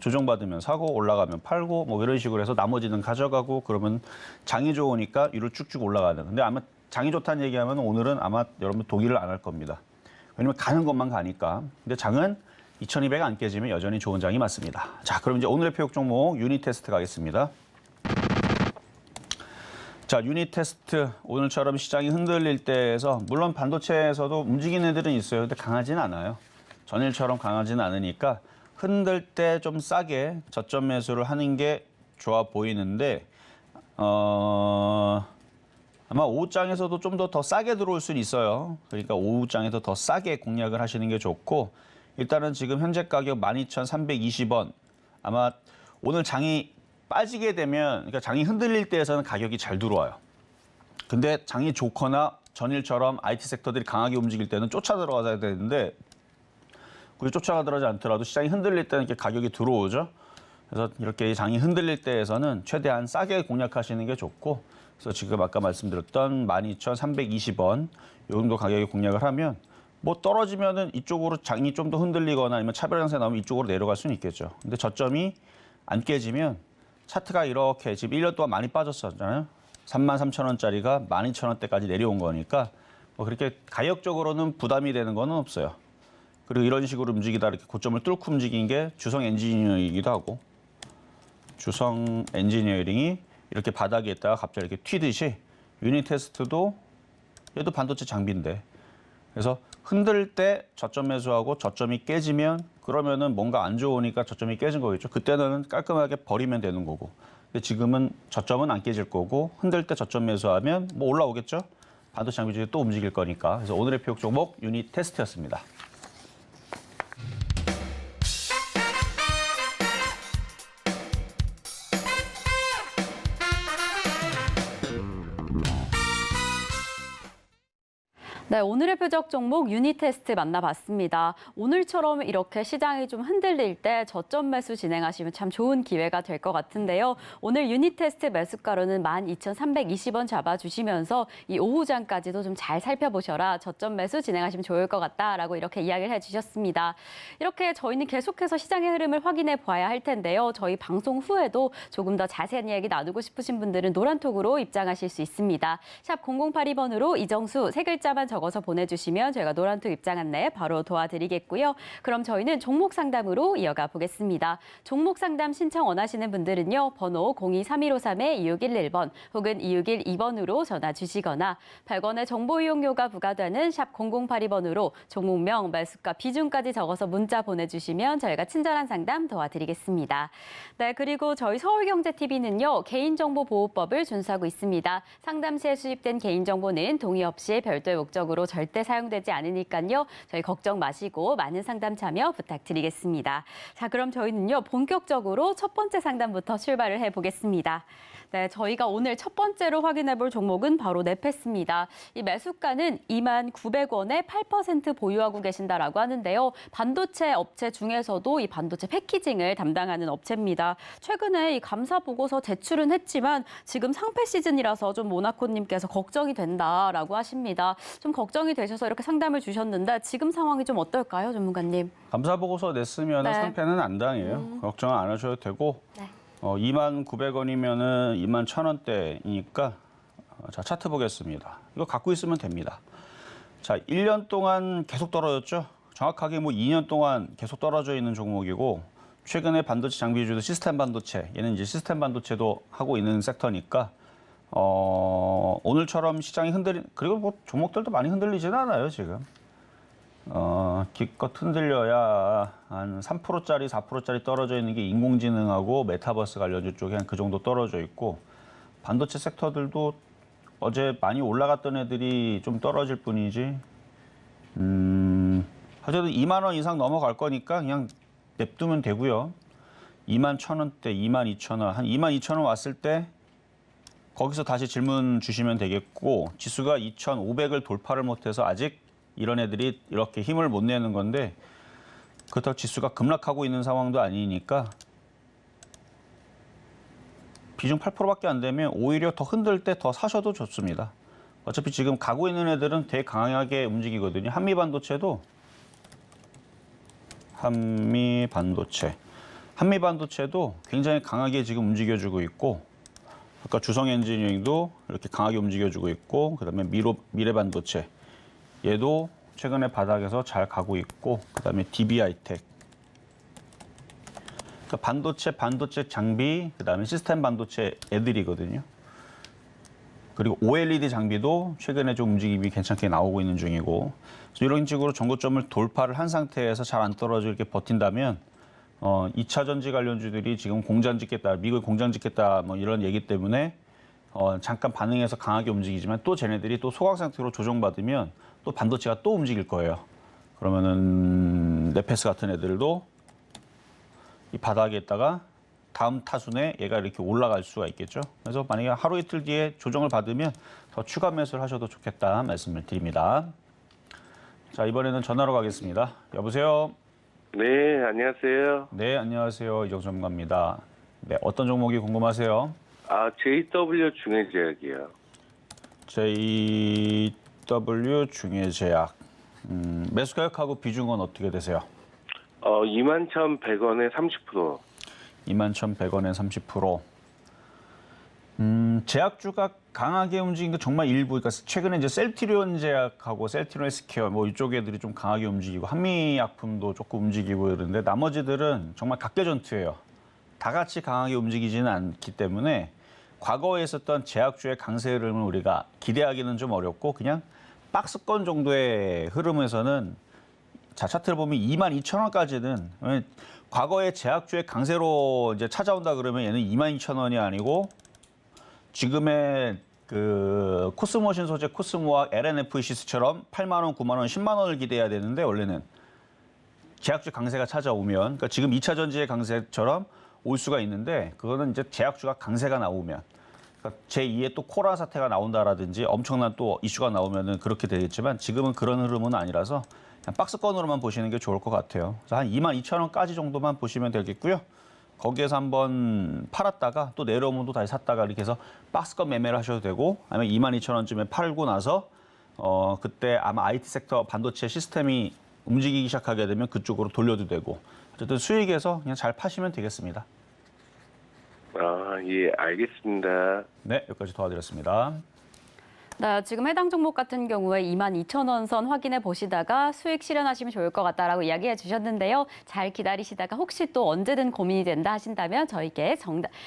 조정받으면 사고 올라가면 팔고 뭐 이런 식으로 해서 나머지는 가져가고 그러면 장이 좋으니까 위로 쭉쭉 올라가는. 근데 아마 장이 좋다는 얘기하면 오늘은 아마 여러분 동의를 안 할 겁니다. 왜냐면 가는 것만 가니까. 근데 장은 2200 안 깨지면 여전히 좋은 장이 맞습니다. 자, 그럼 이제 오늘의 표적 종목 유닛 테스트 가겠습니다. 자, 유닛 테스트 오늘처럼 시장이 흔들릴 때에서 물론 반도체에서도 움직이는 애들은 있어요. 근데 강하진 않아요. 전일처럼 강하지는 않으니까 흔들 때 좀 싸게 저점 매수를 하는 게 좋아 보이는데 아마 오후장에서도 좀 더 싸게 들어올 수는 있어요. 그러니까 오후장에서 더 싸게 공략을 하시는 게 좋고 일단은 지금 현재 가격 12,320원. 아마 오늘 장이 빠지게 되면 그러니까 장이 흔들릴 때에서는 가격이 잘 들어와요. 근데 장이 좋거나 전일처럼 IT 섹터들이 강하게 움직일 때는 쫓아 들어가야 되는데 굳이 쫓아가 들어가지 않더라도 시장이 흔들릴 때는 이렇게 가격이 들어오죠. 그래서 이렇게 장이 흔들릴 때에서는 최대한 싸게 공략하시는 게 좋고 그래서 지금 아까 말씀드렸던 12,320원 이 정도 가격에 공략을 하면 뭐 떨어지면은 이쪽으로 장이 좀 더 흔들리거나 아니면 차별 양세 나오면 이쪽으로 내려갈 수는 있겠죠. 근데 저점이 안 깨지면 차트가 이렇게 지금 1년 동안 많이 빠졌었잖아요. 33,000원짜리가 12,000원대까지 내려온 거니까 뭐 그렇게 가격적으로는 부담이 되는 건 없어요. 그리고 이런 식으로 움직이다 이렇게 고점을 뚫고 움직인 게 주성 엔지니어이기도 하고 주성 엔지니어링이 이렇게 바닥에 있다가 갑자기 이렇게 튀듯이 유닛 테스트도 얘도 반도체 장비인데 그래서 흔들 때 저점 매수하고 저점이 깨지면 그러면은 뭔가 안 좋으니까 저점이 깨진 거겠죠. 그때는 깔끔하게 버리면 되는 거고. 근데 지금은 저점은 안 깨질 거고 흔들 때 저점 매수하면 뭐 올라오겠죠. 반도체 장비 중에 또 움직일 거니까. 그래서 오늘의 표적 종목 유닛 테스트였습니다. 네, 오늘의 표적 종목 유닛 테스트 만나봤습니다. 오늘처럼 이렇게 시장이 좀 흔들릴 때 저점 매수 진행하시면 참 좋은 기회가 될 것 같은데요. 오늘 유닛 테스트 매수가로는 12,320원 잡아주시면서 이 오후장까지도 좀 잘 살펴보셔라. 저점 매수 진행하시면 좋을 것 같다라고 이렇게 이야기를 해주셨습니다. 이렇게 저희는 계속해서 시장의 흐름을 확인해 봐야 할 텐데요. 저희 방송 후에도 조금 더 자세한 이야기 나누고 싶으신 분들은 노란톡으로 입장하실 수 있습니다. 샵 0082번으로 이정수 세 글자만 적어서 보내주시면 저희가 노란톡 입장 안내 바로 도와드리겠고요. 그럼 저희는 종목 상담으로 이어가 보겠습니다. 종목 상담 신청 원하시는 분들은요. 번호 023153-2611번 혹은 2612번으로 전화 주시거나 100원의 정보 이용료가 부과되는 샵 0082번으로 종목명, 매수가, 비중까지 적어서 문자 보내주시면 저희가 친절한 상담 도와드리겠습니다. 네, 그리고 저희 서울경제TV는요. 개인정보보호법을 준수하고 있습니다. 상담 시에 수집된 개인정보는 동의 없이 별도의 목적으로 절대 사용되지 않으니까요. 저희 걱정 마시고 많은 상담 참여 부탁드리겠습니다. 자, 그럼 저희는요. 본격적으로 첫 번째 상담부터 출발을 해보겠습니다. 네, 저희가 오늘 첫 번째로 확인해 볼 종목은 바로 네페스입니다. 이 매수가는 29,900원에 8% 보유하고 계신다라고 하는데요. 반도체 업체 중에서도 이 반도체 패키징을 담당하는 업체입니다. 최근에 이 감사 보고서 제출은 했지만 지금 상패 시즌이라서 좀 모나코님께서 걱정이 된다라고 하십니다. 좀 걱정이 되셔서 이렇게 상담을 주셨는데 지금 상황이 좀 어떨까요, 전문가님? 감사 보고서 냈으면 네. 상패는 안 당해요. 걱정 안 하셔도 되고. 네. 21,900원이면은 21,000원대이니까 자, 차트 보겠습니다. 이거 갖고 있으면 됩니다. 자, 1년 동안 계속 떨어졌죠. 정확하게 뭐 2년 동안 계속 떨어져 있는 종목이고 최근에 반도체 장비 위주도 시스템 반도체, 얘는 이제 시스템 반도체도 하고 있는 섹터니까 오늘처럼 시장이 그리고 뭐 종목들도 많이 흔들리지는 않아요, 지금. 기껏 흔들려야 한 3%짜리, 4%짜리 떨어져 있는 게 인공지능하고 메타버스 관련주 쪽에 한 그 정도 떨어져 있고 반도체 섹터들도 어제 많이 올라갔던 애들이 좀 떨어질 뿐이지 어쨌든 2만 원 이상 넘어갈 거니까 그냥 냅두면 되고요. 2만 1,000원대, 2만 2천 원, 한 2만 2천 원 왔을 때 거기서 다시 질문 주시면 되겠고 지수가 2,500을 돌파를 못해서 아직 이런 애들이 이렇게 힘을 못 내는 건데 그렇다고 지수가 급락하고 있는 상황도 아니니까 비중 8%밖에 안 되면 오히려 더 흔들 때 더 사셔도 좋습니다. 어차피 지금 가고 있는 애들은 되게 강하게 움직이거든요. 한미반도체도 한미반도체도 굉장히 강하게 지금 움직여주고 있고 아까 주성엔지니어링도 이렇게 강하게 움직여주고 있고 그다음에 미래반도체 얘도 최근에 바닥에서 잘 가고 있고 그다음에 DB하이텍 그러니까 반도체 장비 그다음에 시스템 반도체 애들이거든요. 그리고 OLED 장비도 최근에 좀 움직임이 괜찮게 나오고 있는 중이고 그래서 이런 식으로 전고점을 돌파를 한 상태에서 잘 안 떨어지고 이렇게 버틴다면 2차 전지 관련주들이 지금 공장 짓겠다, 미국 공장 짓겠다 뭐 이런 얘기 때문에 잠깐 반응해서 강하게 움직이지만 또 쟤네들이 또 소강 상태로 조정받으면 또 반도체가 또 움직일 거예요. 그러면은 네페스 같은 애들도 이 바닥에 있다가 다음 타순에 얘가 이렇게 올라갈 수가 있겠죠. 그래서 만약에 하루 이틀 뒤에 조정을 받으면 더 추가 매수를 하셔도 좋겠다 말씀을 드립니다. 자, 이번에는 전화로 가겠습니다. 여보세요? 네, 안녕하세요. 네, 안녕하세요. 이정 전문가입니다. 네, 어떤 종목이 궁금하세요? JW 중해제약이요. JW 중해제약. 매수 가격하고 비중은 어떻게 되세요? 21,100원에 30%. 21,100원에 30%. 제약주가 강하게 움직인 게 정말 일부, 그러니까 최근에 이제 셀트리온 제약하고 셀트리온 헬스케어 뭐 이쪽 애들이 좀 강하게 움직이고 한미약품도 조금 움직이고 이러는데 나머지들은 정말 각계전투예요. 다 같이 강하게 움직이지는 않기 때문에 과거에 있었던 제약주의 강세 흐름을 우리가 기대하기는 좀 어렵고 그냥 박스권 정도의 흐름에서는 자 차트를 보면 22,000원까지는 과거의 제약주의 강세로 이제 찾아온다 그러면 얘는 22,000원이 아니고 지금의 그 코스모신 소재 코스모와 LNFC처럼 8만 원, 9만 원, 10만 원을 기대해야 되는데 원래는 제약주 강세가 찾아오면 그러니까 지금 2차 전지의 강세처럼 올 수가 있는데 그거는 이제 제약주가 강세가 나오면 그러니까 제2의 또 코로나 사태가 나온다라든지 엄청난 또 이슈가 나오면은 그렇게 되겠지만 지금은 그런 흐름은 아니라서 그냥 박스권으로만 보시는 게 좋을 것 같아요. 그래서 한 22,000원까지 정도만 보시면 되겠고요. 거기에서 한번 팔았다가 또 내려오면 또 다시 샀다가 이렇게 해서 박스권 매매를 하셔도 되고 아니면 22,000원쯤에 팔고 나서 그때 아마 IT 섹터 반도체 시스템이 움직이기 시작하게 되면 그쪽으로 돌려도 되고 어쨌든 수익에서 그냥 잘 파시면 되겠습니다. 예, 알겠습니다. 네, 여기까지 도와드렸습니다. 네, 지금 해당 종목 같은 경우에 22,000원 선 확인해 보시다가 수익 실현하시면 좋을 것 같다라고 이야기해 주셨는데요. 잘 기다리시다가 혹시 또 언제든 고민이 된다 하신다면 저희에게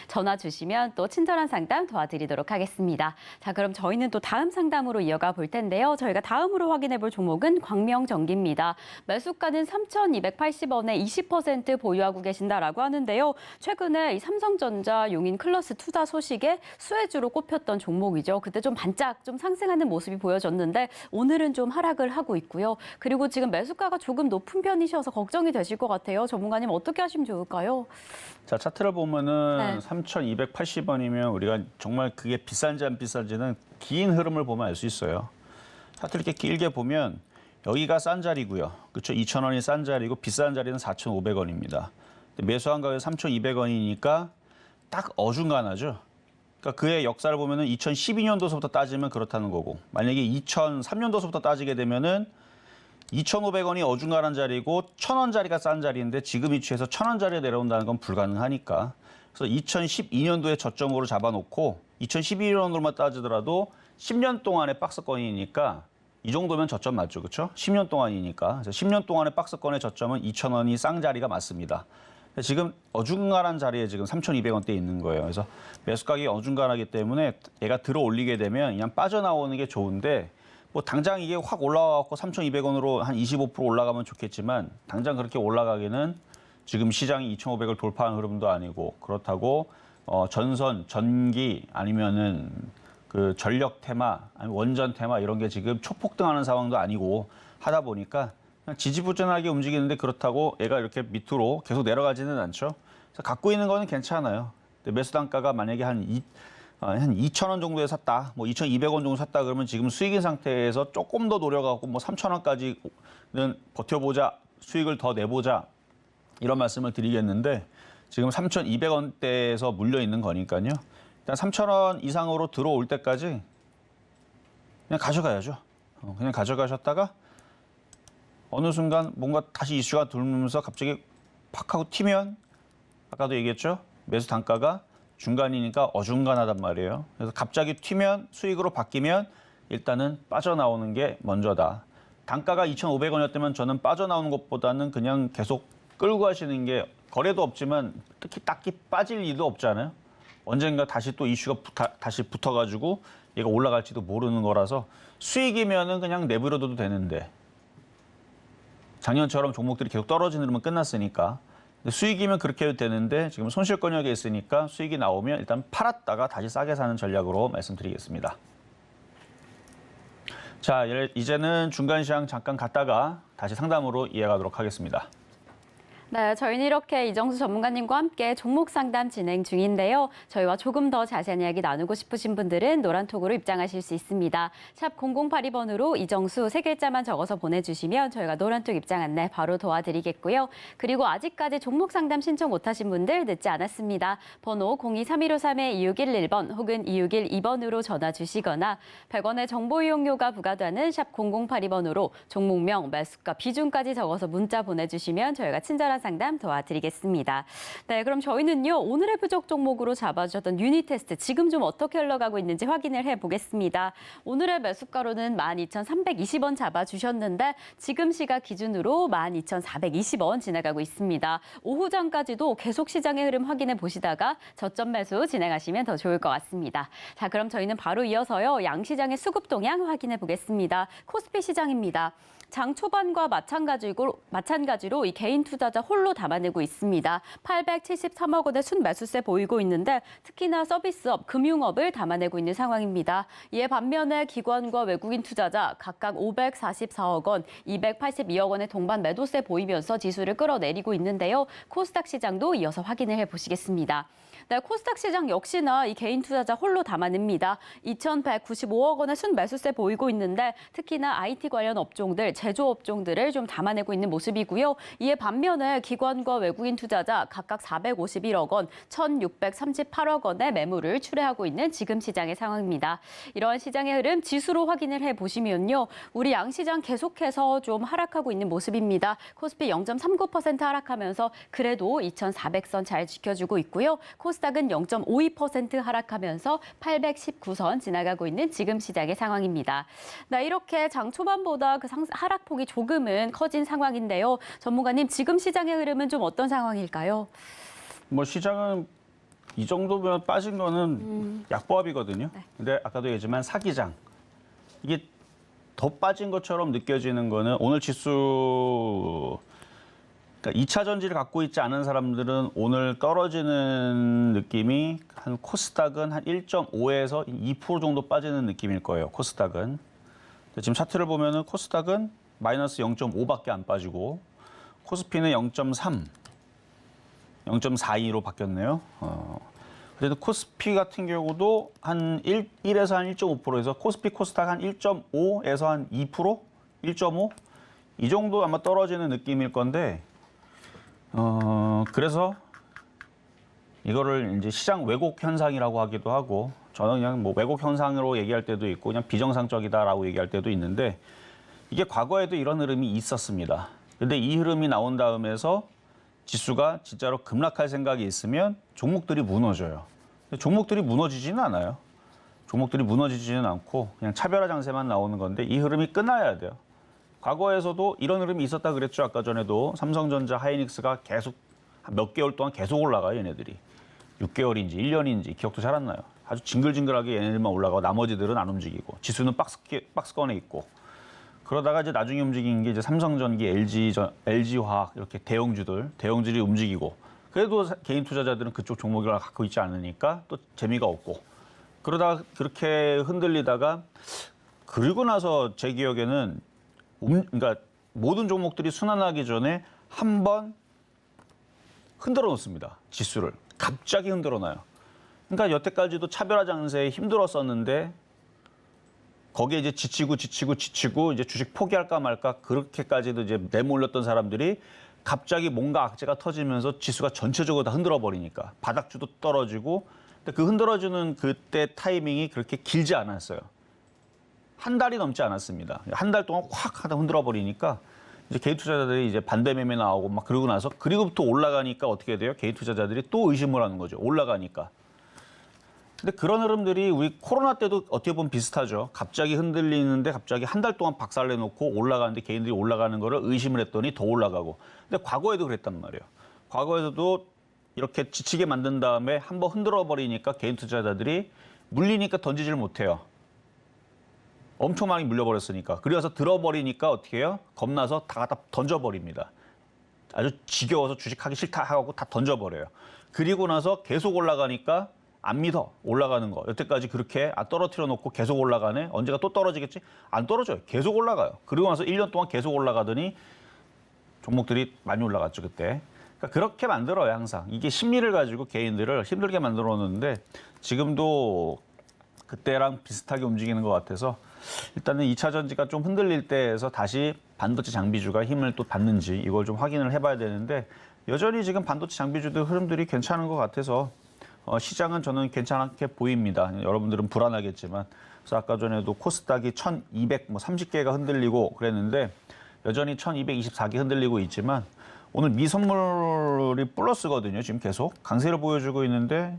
전화 주시면 또 친절한 상담 도와드리도록 하겠습니다. 자, 그럼 저희는 또 다음 상담으로 이어가 볼 텐데요. 저희가 다음으로 확인해 볼 종목은 광명전기입니다. 매수가는 3,280원에 20% 보유하고 계신다라고 하는데요. 최근에 이 삼성전자 용인 클러스 투자 소식에 수혜주로 꼽혔던 종목이죠. 그때 좀 반짝 좀 상승하는 모습이 보여졌는데 오늘은 좀 하락을 하고 있고요. 그리고 지금 매수가가 조금 높은 편이셔서 걱정이 되실 것 같아요. 전문가님 어떻게 하시면 좋을까요? 자, 차트를 보면은 네. 3,280원이면 우리가 정말 그게 비싼지 안 비싼지는 긴 흐름을 보면 알 수 있어요. 차트를 이렇게 길게 보면 여기가 싼 자리고요. 그렇죠? 2,000원이 싼 자리고 비싼 자리는 4,500원입니다. 매수한 가격이 3,200원이니까 딱 어중간하죠. 그러니까 그의 역사를 보면은 2012년도서부터 따지면 그렇다는 거고 만약에 2003년도서부터 따지게 되면은 2,500원이 어중간한 자리고 1,000원 자리가 싼 자리인데 지금 위치에서 1,000원 자리에 내려온다는 건 불가능하니까 그래서 2012년도에 저점으로 잡아놓고 2012년도로만 따지더라도 10년 동안의 박스권이니까 이 정도면 저점 맞죠, 그렇죠? 10년 동안이니까 그래서 10년 동안의 박스권의 저점은 2,000원이 싼 자리가 맞습니다. 지금 어중간한 자리에 지금 3,200원대 있는 거예요. 그래서 매수 가격이 어중간하기 때문에 얘가 들어 올리게 되면 그냥 빠져나오는 게 좋은데 뭐 당장 이게 확 올라와갖고 3,200원으로 한 25% 올라가면 좋겠지만 당장 그렇게 올라가기는 지금 시장이 2,500을 돌파한 흐름도 아니고 그렇다고 전선, 전기 아니면은 그 전력 테마, 아니면 원전 테마 이런 게 지금 초폭등하는 상황도 아니고 하다 보니까 그냥 지지부진하게 움직이는데 그렇다고 얘가 이렇게 밑으로 계속 내려가지는 않죠. 그래서 갖고 있는 거는 괜찮아요. 근데 매수 단가가 만약에 한 2,000원 정도에 샀다, 뭐 2,200원 정도 샀다 그러면 지금 수익인 상태에서 조금 더 노려가고 뭐 3,000원까지는 버텨보자, 수익을 더 내보자 이런 말씀을 드리겠는데 지금 3,200원대에서 물려 있는 거니까요. 일단 3,000원 이상으로 들어올 때까지 그냥 가져가야죠. 그냥 가져가셨다가 어느 순간 뭔가 다시 이슈가 돌면서 갑자기 팍 하고 튀면 아까도 얘기했죠. 매수 단가가 중간이니까 어중간하단 말이에요. 그래서 갑자기 튀면 수익으로 바뀌면 일단은 빠져나오는 게 먼저다. 단가가 2,500원이었다면 저는 빠져나오는 것보다는 그냥 계속 끌고 가시는 게 거래도 없지만 특히 딱히 빠질 일도 없잖아요. 언젠가 다시 또 이슈가 다시 붙어가지고 얘가 올라갈지도 모르는 거라서 수익이면은 그냥 내버려둬도 되는데 작년처럼 종목들이 계속 떨어지는 흐름은 끝났으니까 수익이면 그렇게 해도 되는데 지금 손실권역에 있으니까 수익이 나오면 일단 팔았다가 다시 싸게 사는 전략으로 말씀드리겠습니다. 자, 이제는 중간시장 잠깐 갔다가 다시 상담으로 이어가도록 하겠습니다. 네, 저희는 이렇게 이정수 전문가님과 함께 종목 상담 진행 중인데요. 저희와 조금 더 자세한 이야기 나누고 싶으신 분들은 노란톡으로 입장하실 수 있습니다. 샵 0082번으로 이정수 세 글자만 적어서 보내주시면 저희가 노란톡 입장 안내 바로 도와드리겠고요. 그리고 아직까지 종목 상담 신청 못하신 분들 늦지 않았습니다. 번호 023153-2611번 혹은 2612번으로 전화 주시거나 100원의 정보 이용료가 부과되는 샵 0082번으로 종목명, 매수가, 비중까지 적어서 문자 보내주시면 저희가 친절한 상담 도와드리겠습니다. 네, 그럼 저희는요 오늘의 부족 종목으로 잡아주셨던 유니테스트 지금 좀 어떻게 흘러가고 있는지 확인을 해보겠습니다. 오늘의 매수가로는 12,320원 잡아주셨는데 지금 시각 기준으로 12,420원 지나가고 있습니다. 오후 전까지도 계속 시장의 흐름 확인해 보시다가 저점 매수 진행하시면 더 좋을 것 같습니다. 자, 그럼 저희는 바로 이어서요 양시장의 수급 동향 확인해 보겠습니다. 코스피 시장입니다. 장 초반과 마찬가지로 이 개인 투자자 홀로 담아내고 있습니다. 873억 원의 순매수세 보이고 있는데 특히나 서비스업, 금융업을 담아내고 있는 상황입니다. 이에 반면에 기관과 외국인 투자자 각각 544억 원, 282억 원의 동반 매도세 보이면서 지수를 끌어내리고 있는데요. 코스닥 시장도 이어서 확인을 해보시겠습니다. 네, 코스닥 시장 역시나 이 개인 투자자 홀로 담아냅니다. 2,195억 원의 순매수세 보이고 있는데 특히나 IT 관련 업종들, 제조업종들을 좀 담아내고 있는 모습이고요. 이에 반면에 기관과 외국인 투자자 각각 451억 원, 1,638억 원의 매물을 출회하고 있는 지금 시장의 상황입니다. 이러한 시장의 흐름 지수로 확인을 해보시면요. 우리 양시장 계속해서 좀 하락하고 있는 모습입니다. 코스피 0.39% 하락하면서 그래도 2,400선 잘 지켜주고 있고요. 코스닥은 0.52% 하락하면서 819선 지나가고 있는 지금 시장의 상황입니다. 네, 이렇게 장 초반보다 그 하락폭이 조금은 커진 상황인데요. 전문가님, 지금 시장의 흐름은 좀 어떤 상황일까요? 뭐 시장은 이 정도면 빠진 거는 약보합이거든요. 네. 근데 아까도 얘기했지만 사기장. 이게 더 빠진 것처럼 느껴지는 거는 오늘 지수 그러니까 2차 전지를 갖고 있지 않은 사람들은 오늘 떨어지는 느낌이 한 코스닥은 한 1.5에서 2% 정도 빠지는 느낌일 거예요. 코스닥은. 지금 차트를 보면은 코스닥은 마이너스 0.5밖에 안 빠지고 코스피는 0.3, 0.42로 바뀌었네요. 그래도 코스피 같은 경우도 한 1에서 한 1.5%에서 코스피 코스닥 한 1.5에서 한 2%, 1.5 이 정도 아마 떨어지는 느낌일 건데 그래서 이거를 이제 시장 왜곡 현상이라고 하기도 하고 저는 그냥 뭐 왜곡 현상으로 얘기할 때도 있고 그냥 비정상적이다라고 얘기할 때도 있는데 이게 과거에도 이런 흐름이 있었습니다. 근데 이 흐름이 나온 다음에서 지수가 진짜로 급락할 생각이 있으면 종목들이 무너져요. 근데 종목들이 무너지지는 않아요. 종목들이 무너지지는 않고 그냥 차별화 장세만 나오는 건데 이 흐름이 끝나야 돼요. 과거에서도 이런 흐름이 있었다 그랬죠. 아까 전에도 삼성전자, 하이닉스가 계속 몇 개월 동안 계속 올라가요. 얘네들이. 6개월인지 1년인지 기억도 잘 안 나요. 아주 징글징글하게 얘네들만 올라가고 나머지들은 안 움직이고 지수는 박스권에 있고 그러다가 이제 나중에 움직인 게 이제 삼성전기, LG화학 이렇게 대형주들이 움직이고 그래도 개인 투자자들은 그쪽 종목을 갖고 있지 않으니까 또 재미가 없고 그러다가 그렇게 흔들리다가 그리고 나서 제 기억에는 그러니까 모든 종목들이 순환하기 전에 한번 흔들어 놓습니다. 지수를 갑자기 흔들어 놔요. 그러니까 여태까지도 차별화 장세에 힘들었었는데 거기에 이제 지치고 이제 주식 포기할까 말까 그렇게까지도 이제 내몰렸던 사람들이 갑자기 뭔가 악재가 터지면서 지수가 전체적으로 다 흔들어 버리니까 바닥주도 떨어지고 근데 그 흔들어주는 그때 타이밍이 그렇게 길지 않았어요. 한 달이 넘지 않았습니다. 한 달 동안 확 하다 흔들어 버리니까 이제 개인 투자자들이 이제 반대 매매 나오고 막 그러고 나서 그리고부터 올라가니까 어떻게 돼요? 개인 투자자들이 또 의심을 하는 거죠. 올라가니까. 근데 그런 흐름들이 우리 코로나 때도 어떻게 보면 비슷하죠. 갑자기 흔들리는데 갑자기 한 달 동안 박살내놓고 올라가는데 개인들이 올라가는 거를 의심을 했더니 더 올라가고. 근데 과거에도 그랬단 말이에요. 과거에도 이렇게 지치게 만든 다음에 한번 흔들어 버리니까 개인 투자자들이 물리니까 던지질 못해요. 엄청 많이 물려버렸으니까. 그래서 들어버리니까 어떻게 해요? 겁나서 다 갖다 던져버립니다. 아주 지겨워서 주식하기 싫다 하고 다 던져버려요. 그리고 나서 계속 올라가니까 안 믿어. 올라가는 거. 여태까지 그렇게 떨어뜨려 놓고 계속 올라가네. 언제가 또 떨어지겠지? 안 떨어져요. 계속 올라가요. 그리고 나서 1년 동안 계속 올라가더니 종목들이 많이 올라갔죠, 그때. 그러니까 그렇게 만들어요, 항상. 이게 심리를 가지고 개인들을 힘들게 만들어 놓는데 지금도 그때랑 비슷하게 움직이는 것 같아서 일단은 2차 전지가 좀 흔들릴 때에서 다시 반도체 장비주가 힘을 또 받는지 이걸 좀 확인을 해봐야 되는데 여전히 지금 반도체 장비주들 흐름들이 괜찮은 것 같아서 시장은 저는 괜찮게 보입니다. 여러분들은 불안하겠지만 그래서 아까 전에도 코스닥이 1230개가 흔들리고 그랬는데 여전히 1224개 흔들리고 있지만 오늘 미선물이 플러스거든요. 지금 계속 강세를 보여주고 있는데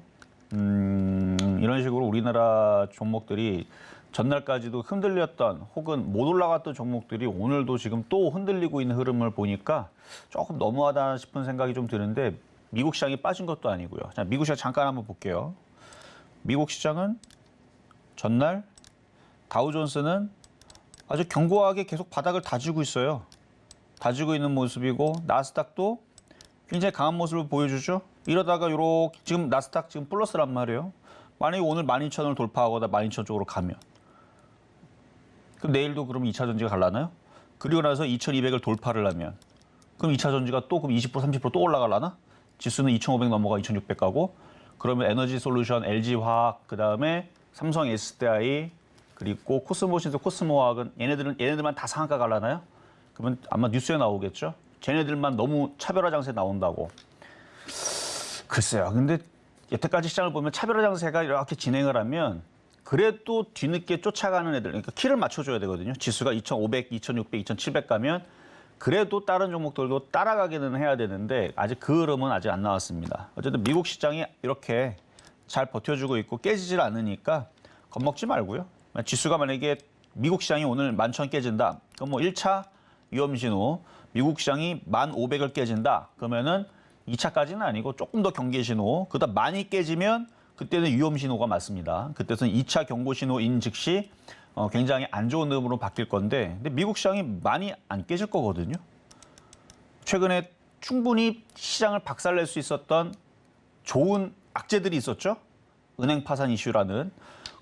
이런 식으로 우리나라 종목들이 전날까지도 흔들렸던 혹은 못 올라갔던 종목들이 오늘도 지금 또 흔들리고 있는 흐름을 보니까 조금 너무하다 싶은 생각이 좀 드는데 미국 시장이 빠진 것도 아니고요. 자, 미국 시장 잠깐 한번 볼게요. 미국 시장은 전날 다우존스는 아주 견고하게 계속 바닥을 다지고 있어요. 다지고 있는 모습이고 나스닥도 굉장히 강한 모습을 보여주죠. 이러다가 요렇게 지금 나스닥 지금 플러스란 말이에요. 만약에 오늘 12,000을 돌파하거나 12,000 쪽으로 가면 그럼 내일도 그럼 2차 전지가 갈라나요? 그리고 나서 2,200을 돌파를 하면 그럼 2차 전지가 또 그럼 20% 30% 또 올라갈라나? 지수는 2,500 넘어가 2,600 가고 그러면 에너지 솔루션, LG화학, 그다음에 삼성 SDI 그리고 코스모신스, 코스모화학은 얘네들만 다 상한가 갈라나요? 그러면 아마 뉴스에 나오겠죠. 쟤네들만 너무 차별화 장세 나온다고. 글쎄요. 근데 여태까지 시장을 보면 차별화 장세가 이렇게 진행을 하면 그래도 뒤늦게 쫓아가는 애들, 그러니까 키를 맞춰줘야 되거든요. 지수가 2,500, 2,600, 2,700 가면 그래도 다른 종목들도 따라가기는 해야 되는데 아직 그 흐름은 아직 안 나왔습니다. 어쨌든 미국 시장이 이렇게 잘 버텨주고 있고 깨지질 않으니까 겁먹지 말고요. 지수가 만약에 미국 시장이 오늘 11,000 깨진다. 그럼 뭐 1차 위험신호, 미국 시장이 1,500을 깨진다. 그러면은 2차까지는 아니고 조금 더 경계 신호, 그다음 많이 깨지면 그때는 위험 신호가 맞습니다. 그때는 2차 경고 신호인 즉시 굉장히 안 좋은 흐름으로 바뀔 건데 근데 미국 시장이 많이 안 깨질 거거든요. 최근에 충분히 시장을 박살낼 수 있었던 좋은 악재들이 있었죠. 은행 파산 이슈라는.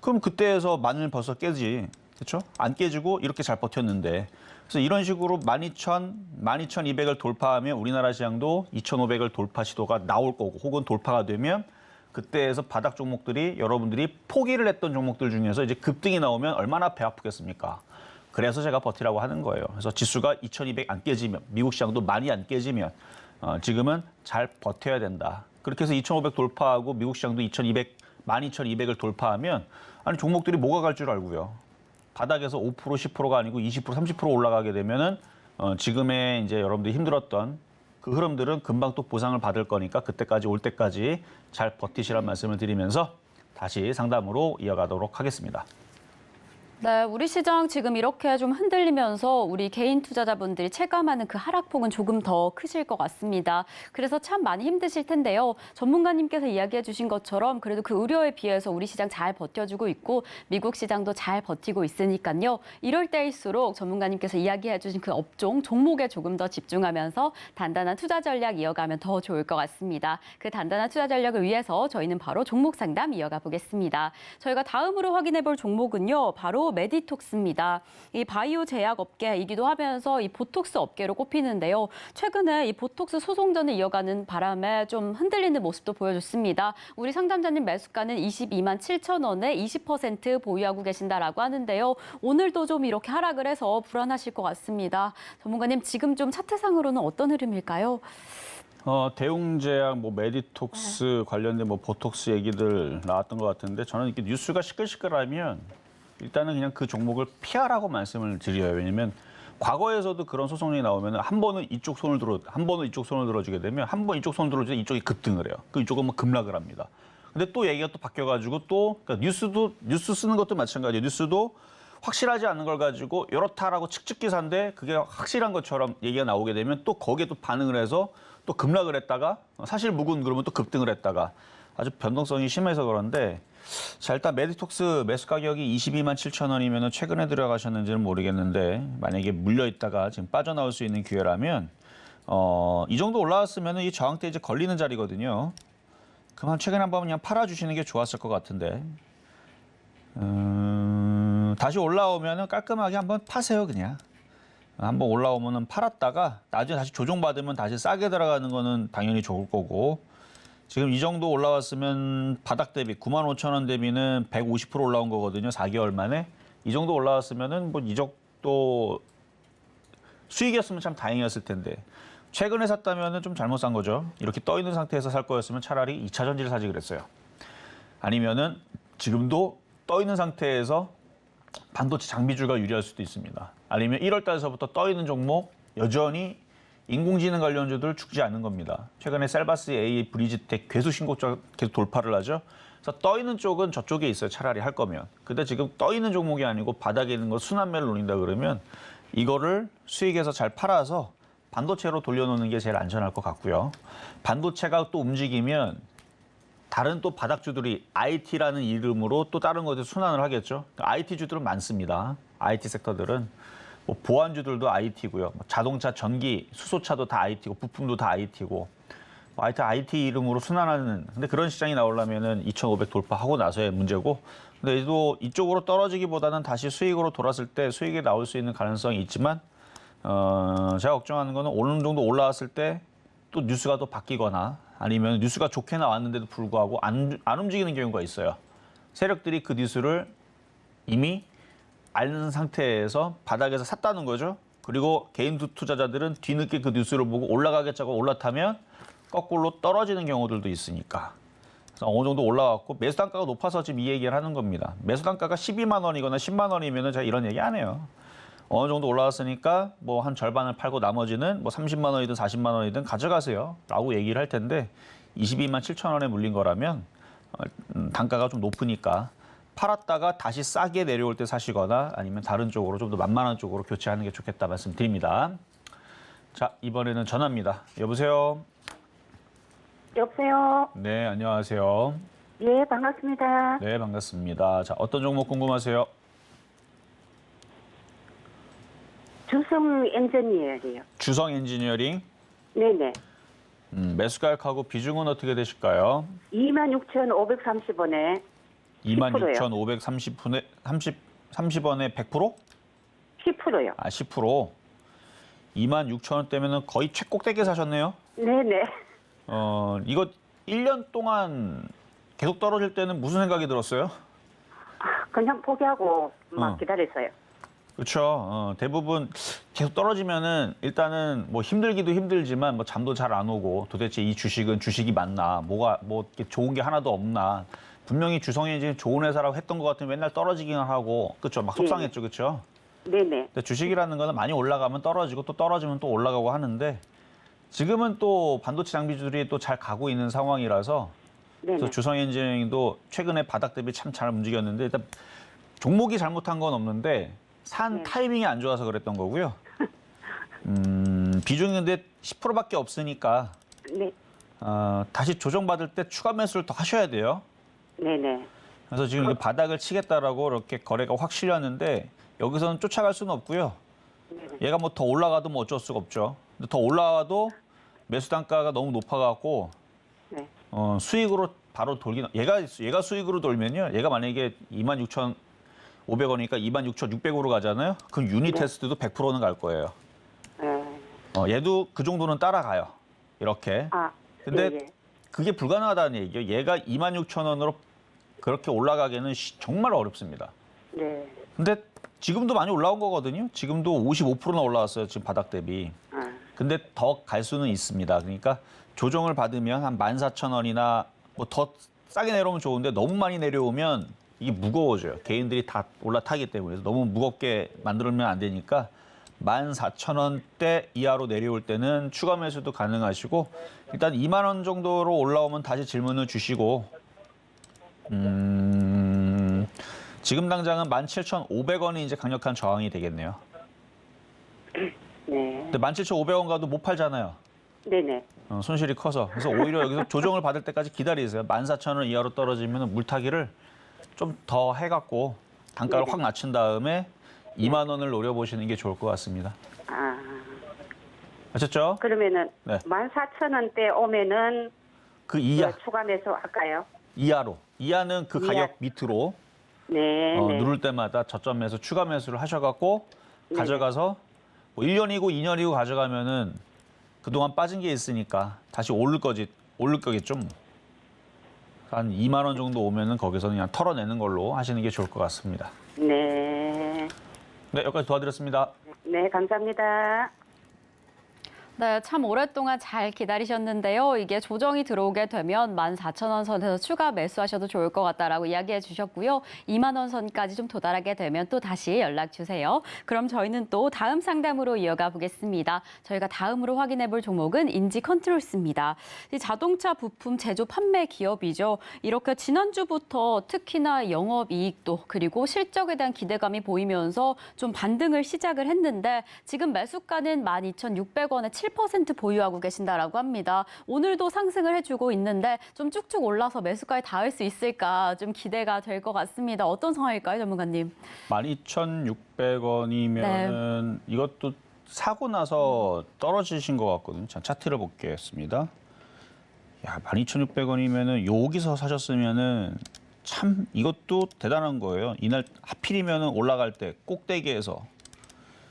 그럼 그때에서 만을 벌써 깨지. 그렇죠? 안 깨지고 이렇게 잘 버텼는데. 그래서 이런 식으로 12,000, 12,200을 돌파하면 우리나라 시장도 2,500을 돌파 시도가 나올 거고 혹은 돌파가 되면 그때에서 바닥 종목들이 여러분들이 포기를 했던 종목들 중에서 이제 급등이 나오면 얼마나 배 아프겠습니까? 그래서 제가 버티라고 하는 거예요. 그래서 지수가 2,200 안 깨지면 미국 시장도 많이 안 깨지면 지금은 잘 버텨야 된다. 그렇게 해서 2,500 돌파하고 미국 시장도 2,200, 12,200을 돌파하면 아니 종목들이 뭐가 갈 줄 알고요. 바닥에서 5%, 10%가 아니고 20%, 30% 올라가게 되면은 지금의 이제 여러분들이 힘들었던 그 흐름들은 금방 또 보상을 받을 거니까 그때까지 올 때까지 잘 버티시란 말씀을 드리면서 다시 상담으로 이어가도록 하겠습니다. 네, 우리 시장 지금 이렇게 좀 흔들리면서 우리 개인 투자자분들이 체감하는 그 하락폭은 조금 더 크실 것 같습니다. 그래서 참 많이 힘드실 텐데요. 전문가님께서 이야기해 주신 것처럼 그래도 그 우려에 비해서 우리 시장 잘 버텨주고 있고 미국 시장도 잘 버티고 있으니까요. 이럴 때일수록 전문가님께서 이야기해 주신 그 업종, 종목에 조금 더 집중하면서 단단한 투자 전략 이어가면 더 좋을 것 같습니다. 그 단단한 투자 전략을 위해서 저희는 바로 종목 상담 이어가 보겠습니다. 저희가 다음으로 확인해 볼 종목은요. 바로 메디톡스입니다. 이 바이오 제약 업계이기도 하면서 이 보톡스 업계로 꼽히는데요. 최근에 이 보톡스 소송전을 이어가는 바람에 좀 흔들리는 모습도 보여줬습니다. 우리 상담자님 매수가는 22만 7천 원에 20% 보유하고 계신다라고 하는데요. 오늘도 좀 이렇게 하락을 해서 불안하실 것 같습니다. 전문가님 지금 좀 차트상으로는 어떤 흐름일까요? 대웅제약, 메디톡스 관련된 보톡스 얘기들 나왔던 것 같은데 저는 이렇게 뉴스가 시끌시끌하면 일단은 그냥 그 종목을 피하라고 말씀을 드려요. 왜냐면 과거에서도 그런 소송이 나오면 한 번은 이쪽 손을 들어주게 되면 한 번 이쪽 손을 들어주면 이쪽이 급등을 해요. 그 이쪽은 급락을 합니다. 근데 또 얘기가 또 바뀌어가지고 또 그러니까 뉴스 쓰는 것도 마찬가지예요. 뉴스도 확실하지 않은 걸 가지고 이렇다라고 측측 기사인데 그게 확실한 것처럼 얘기가 나오게 되면 또 거기에 또 반응을 해서 또 급락을 했다가 사실 묵은 그러면 또 급등을 했다가 아주 변동성이 심해서 그런데 자, 일단 메디톡스 매수 가격이 22만 7천 원이면 최근에 들어가셨는지는 모르겠는데 만약에 물려 있다가 지금 빠져나올 수 있는 기회라면 이 정도 올라왔으면 이 저항대 이제 걸리는 자리거든요. 그럼 최근에 한번 그냥 팔아주시는 게 좋았을 것 같은데 다시 올라오면 깔끔하게 한번 파세요 그냥. 한번 올라오면 팔았다가 나중에 다시 조정받으면 다시 싸게 들어가는 거는 당연히 좋을 거고 지금 이 정도 올라왔으면 바닥 대비 9만 5천 원 대비는 150% 올라온 거거든요. 4개월 만에. 이 정도 올라왔으면은 이 정도 수익이었으면 참 다행이었을 텐데 최근에 샀다면은 좀 잘못 산 거죠. 이렇게 떠 있는 상태에서 살 거였으면 차라리 2차 전지를 사지 그랬어요. 아니면은 지금도 떠 있는 상태에서 반도체 장비주가 유리할 수도 있습니다. 아니면 1월 달서부터 떠 있는 종목 여전히 인공지능 관련주들 죽지 않는 겁니다. 최근에 셀바스 A, 브리지텍 괴수 신고가 계속 돌파를 하죠. 그래서 떠 있는 쪽은 저쪽에 있어요. 차라리 할 거면. 근데 지금 떠 있는 종목이 아니고 바닥에 있는 거 순환매를 노린다 그러면 이거를 수익에서 잘 팔아서 반도체로 돌려놓는 게 제일 안전할 것 같고요. 반도체가 또 움직이면 다른 또 바닥주들이 IT라는 이름으로 또 다른 것에 순환을 하겠죠. IT주들은 많습니다. IT 섹터들은. 보안주들도 IT고요. 자동차, 전기, 수소차도 다 IT고 부품도 다 IT고 하여튼 IT 이름으로 순환하는 근데 그런 시장이 나오려면은 2,500 돌파하고 나서의 문제고 근데 또 이쪽으로 떨어지기보다는 다시 수익으로 돌았을 때 수익이 나올 수 있는 가능성이 있지만 제가 걱정하는 거는 어느 정도 올라왔을 때 또 뉴스가 또 바뀌거나 아니면 뉴스가 좋게 나왔는데도 불구하고 안 움직이는 경우가 있어요. 세력들이 그 뉴스를 이미 아는 상태에서 바닥에서 샀다는 거죠. 그리고 개인 투자자들은 뒤늦게 그 뉴스를 보고 올라가겠자고 올라타면 거꾸로 떨어지는 경우들도 있으니까. 그래서 어느 정도 올라왔고 매수 단가가 높아서 지금 이 얘기를 하는 겁니다. 매수 단가가 12만 원이거나 10만 원이면 제가 이런 얘기 안 해요. 어느 정도 올라왔으니까 한 절반을 팔고 나머지는 30만 원이든 40만 원이든 가져가세요. 라고 얘기를 할 텐데 22만 7천 원에 물린 거라면 단가가 좀 높으니까 팔았다가 다시 싸게 내려올 때 사시거나 아니면 다른 쪽으로 좀 더 만만한 쪽으로 교체하는 게 좋겠다 말씀드립니다. 자, 이번에는 전화입니다. 여보세요? 여보세요? 네, 안녕하세요. 예, 반갑습니다. 네, 반갑습니다. 자, 어떤 종목 궁금하세요? 주성 엔지니어예요. 주성 엔지니어링. 네네. 매수가격하고 비중은 어떻게 되실까요? 26,530원에 26,530원에 30원에 100%? 10%요. 아, 10%. 26,000원대면은 거의 최꼭대기에 사셨네요. 네네. 이거 1년 동안 계속 떨어질 때는 무슨 생각이 들었어요? 그냥 포기하고 막 기다렸어요. 그렇죠. 대부분 계속 떨어지면은 일단은 힘들기도 힘들지만 잠도 잘 안 오고 도대체 이 주식은 주식이 맞나? 뭐가 이렇게 좋은 게 하나도 없나? 분명히 주성이 지금 좋은 회사라고 했던 것 같으면 맨날 떨어지기만 하고 그렇죠. 막 속상했죠, 그렇죠? 네네. 근데 주식이라는 거는 많이 올라가면 떨어지고 또 떨어지면 또 올라가고 하는데 지금은 또 반도체 장비주들이 또 잘 가고 있는 상황이라서 네네. 그래서 주성 엔지니어링도 최근에 바닥 대비 참 잘 움직였는데 일단 종목이 잘못한 건 없는데 산 네. 타이밍이 안 좋아서 그랬던 거고요. 비중이 근데 10%밖에 없으니까 네. 다시 조정받을 때 추가 매수를 더 하셔야 돼요. 네네. 그래서 지금 이게 바닥을 치겠다라고 이렇게 거래가 확 실렸는데 여기서는 쫓아갈 수는 없고요. 얘가 뭐 더 올라가도 뭐 어쩔 수가 없죠. 근데 더 올라가도 매수 단가가 너무 높아갖고 네. 수익으로 바로 돌긴 얘가 수익으로 돌면요. 얘가 만약에 26,500원이니까 26,600으로 가잖아요. 그럼 유니 네. 테스트도 100%는 갈 거예요. 네. 얘도 그 정도는 따라가요. 이렇게. 아. 근데 예, 예. 그게 불가능하다는 얘기예요. 얘가 26,000원으로 그렇게 올라가기는 정말 어렵습니다. 네. 근데 지금도 많이 올라온 거거든요. 지금도 55%나 올라왔어요. 지금 바닥 대비. 아. 근데 더 갈 수는 있습니다. 그러니까 조정을 받으면 한 14,000원이나 뭐 더 싸게 내려오면 좋은데 너무 많이 내려오면 이게 무거워져요. 개인들이 다 올라타기 때문에. 그래서 너무 무겁게 만들면 안 되니까 14,000원대 이하로 내려올 때는 추가 매수도 가능하시고 일단 2만 원 정도로 올라오면 다시 질문을 주시고 지금 당장은 17,500원이 이제 강력한 저항이 되겠네요. 네. 근데 17,500원 가도 못 팔잖아요. 네네. 손실이 커서. 그래서 오히려 여기서 조정을 받을 때까지 기다리세요. 14,000원 이하로 떨어지면 물타기를 좀 더 해갖고 단가를 네네. 확 낮춘 다음에 2만 원을 노려보시는 게 좋을 것 같습니다. 아. 아셨죠? 그러면은 네. 14,000원대 오면은 그 이하, 추가 매수 할까요? 이하로. 이하는 그 이하. 가격 밑으로 네. 네. 누를 때마다 저점 매수, 추가 매수를 하셔갖고 네. 가져가서 뭐 1년이고 2년이고 가져가면은 그동안 빠진 게 있으니까 다시 오를 거겠죠. 뭐. 한 2만 원 정도 오면은 거기서는 그냥 털어내는 걸로 하시는 게 좋을 것 같습니다. 네. 네, 여기까지 도와드렸습니다. 네, 감사합니다. 네, 참 오랫동안 잘 기다리셨는데요. 이게 조정이 들어오게 되면 14,000원 선에서 추가 매수하셔도 좋을 것 같다라고 이야기해 주셨고요. 2만 원 선까지 좀 도달하게 되면 또 다시 연락 주세요. 그럼 저희는 또 다음 상담으로 이어가 보겠습니다. 저희가 다음으로 확인해 볼 종목은 인지컨트롤스입니다. 이 자동차 부품 제조 판매 기업이죠. 이렇게 지난주부터 특히나 영업이익도 그리고 실적에 대한 기대감이 보이면서 좀 반등을 시작을 했는데 지금 매수가는 12,600원에 7% 보유하고 계신다라고 합니다. 오늘도 상승을 해주고 있는데 좀 쭉쭉 올라서 매수가에 닿을 수 있을까 좀 기대가 될 것 같습니다. 어떤 상황일까요, 전문가님? 12,600원이면은 이것도 사고 나서 떨어지신 것 같거든요. 자, 차트를 보겠습니다. 야, 12,600원이면은 여기서 사셨으면은 참 이것도 대단한 거예요. 이날 하필이면은 올라갈 때 꼭대기에서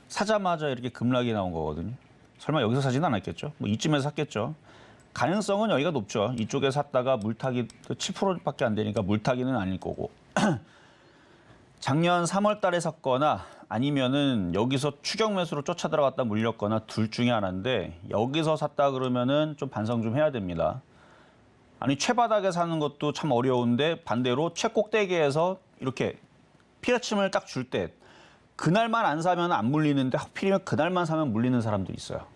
사자마자 이렇게 급락이 나온 거거든요. 설마 여기서 사지는 않았겠죠? 뭐 이쯤에서 샀겠죠. 가능성은 여기가 높죠. 이쪽에 샀다가 물타기 7%밖에 안 되니까 물타기는 아닐 거고. 작년 3월 달에 샀거나 아니면은 여기서 추격 매수로 쫓아 들어갔다 물렸거나 둘 중에 하나인데 여기서 샀다 그러면은 좀 반성 좀 해야 됩니다. 아니 최바닥에 사는 것도 참 어려운데 반대로 최꼭대기에서 이렇게 피라침을 딱 줄 때 그날만 안 사면 안 물리는데 하필이면 그날만 사면 물리는 사람들이 있어요.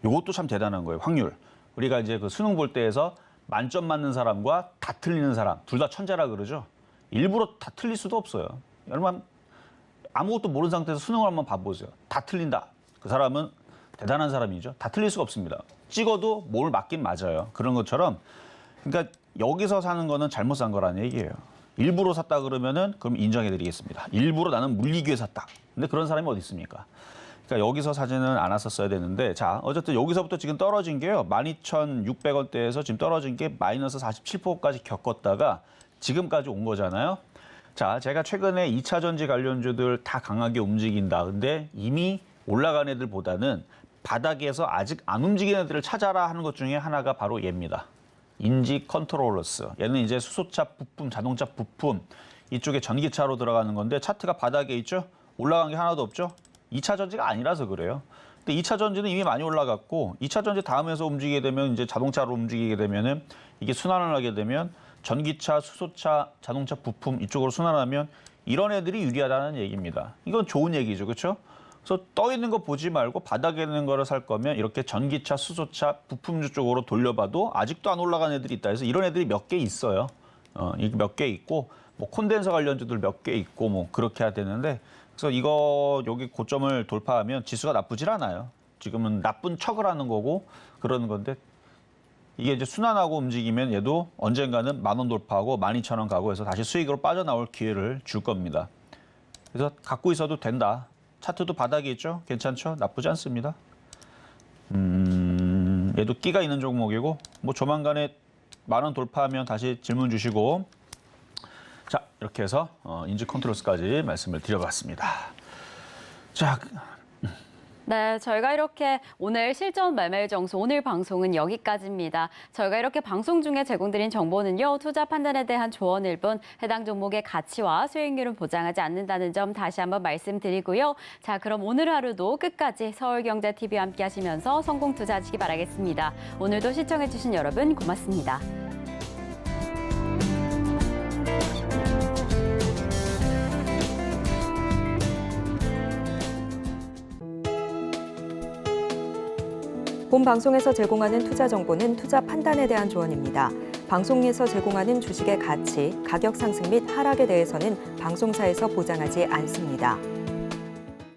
이것도 참 대단한 거예요. 확률. 우리가 이제 그 수능 볼 때에서 만점 맞는 사람과 다 틀리는 사람, 둘 다 천재라 그러죠. 일부러 다 틀릴 수도 없어요. 여러분 아무것도 모르는 상태에서 수능을 한번 봐보세요. 다 틀린다. 그 사람은 대단한 사람이죠. 다 틀릴 수가 없습니다. 찍어도 뭘 맞긴 맞아요. 그런 것처럼 그러니까 여기서 사는 거는 잘못 산 거라는 얘기예요. 일부러 샀다 그러면은 그럼 인정해드리겠습니다. 일부러 나는 물리기 위해 샀다. 근데 그런 사람이 어디 있습니까? 그러니까 여기서 사지는 않았었어야 되는데 자 어쨌든 여기서부터 지금 떨어진 게요. 12,600원대에서 지금 떨어진 게 마이너스 47%까지 겪었다가 지금까지 온 거잖아요. 자 제가 최근에 2차 전지 관련주들 다 강하게 움직인다. 근데 이미 올라간 애들보다는 바닥에서 아직 안 움직이는 애들을 찾아라 하는 것 중에 하나가 바로 얘입니다. 인지 컨트롤러스. 얘는 이제 수소차 부품, 자동차 부품 이쪽에 전기차로 들어가는 건데 차트가 바닥에 있죠? 올라간 게 하나도 없죠? 2차 전지가 아니라서 그래요. 근데 2차 전지는 이미 많이 올라갔고 2차 전지 다음에서 움직이게 되면 이제 자동차로 움직이게 되면은 이게 순환을 하게 되면 전기차, 수소차, 자동차 부품 이쪽으로 순환하면 이런 애들이 유리하다는 얘기입니다. 이건 좋은 얘기죠. 그렇죠? 그래서 떠 있는 거 보지 말고 바닥에 있는 거를 살 거면 이렇게 전기차, 수소차, 부품주 쪽으로 돌려봐도 아직도 안 올라간 애들이 있다 해서 이런 애들이 몇 개 있어요. 몇 개 있고 뭐 콘덴서 관련주들 몇 개 있고 뭐 그렇게 해야 되는데 그래서 여기 고점을 돌파하면 지수가 나쁘질 않아요. 지금은 나쁜 척을 하는 거고 그러는 건데 이게 이제 순환하고 움직이면 얘도 언젠가는 10,000원 돌파하고 12,000원 가고 해서 다시 수익으로 빠져나올 기회를 줄 겁니다. 그래서 갖고 있어도 된다. 차트도 바닥이 있죠? 괜찮죠? 나쁘지 않습니다. 얘도 끼가 있는 종목이고 뭐 조만간에 10,000원 돌파하면 다시 질문 주시고 자 이렇게 해서 인지컨트롤스까지 말씀을 드려봤습니다. 자. 네, 저희가 이렇게 오늘 실전 매매 정수 오늘 방송은 여기까지입니다. 저희가 이렇게 방송 중에 제공드린 정보는요. 투자 판단에 대한 조언일 뿐 해당 종목의 가치와 수익률은 보장하지 않는다는 점 다시 한번 말씀드리고요. 자, 그럼 오늘 하루도 끝까지 서울경제TV와 함께 하시면서 성공 투자하시기 바라겠습니다. 오늘도 시청해주신 여러분 고맙습니다. 본 방송에서 제공하는 투자 정보는 투자 판단에 대한 조언입니다. 방송에서 제공하는 주식의 가치, 가격 상승 및 하락에 대해서는 방송사에서 보장하지 않습니다.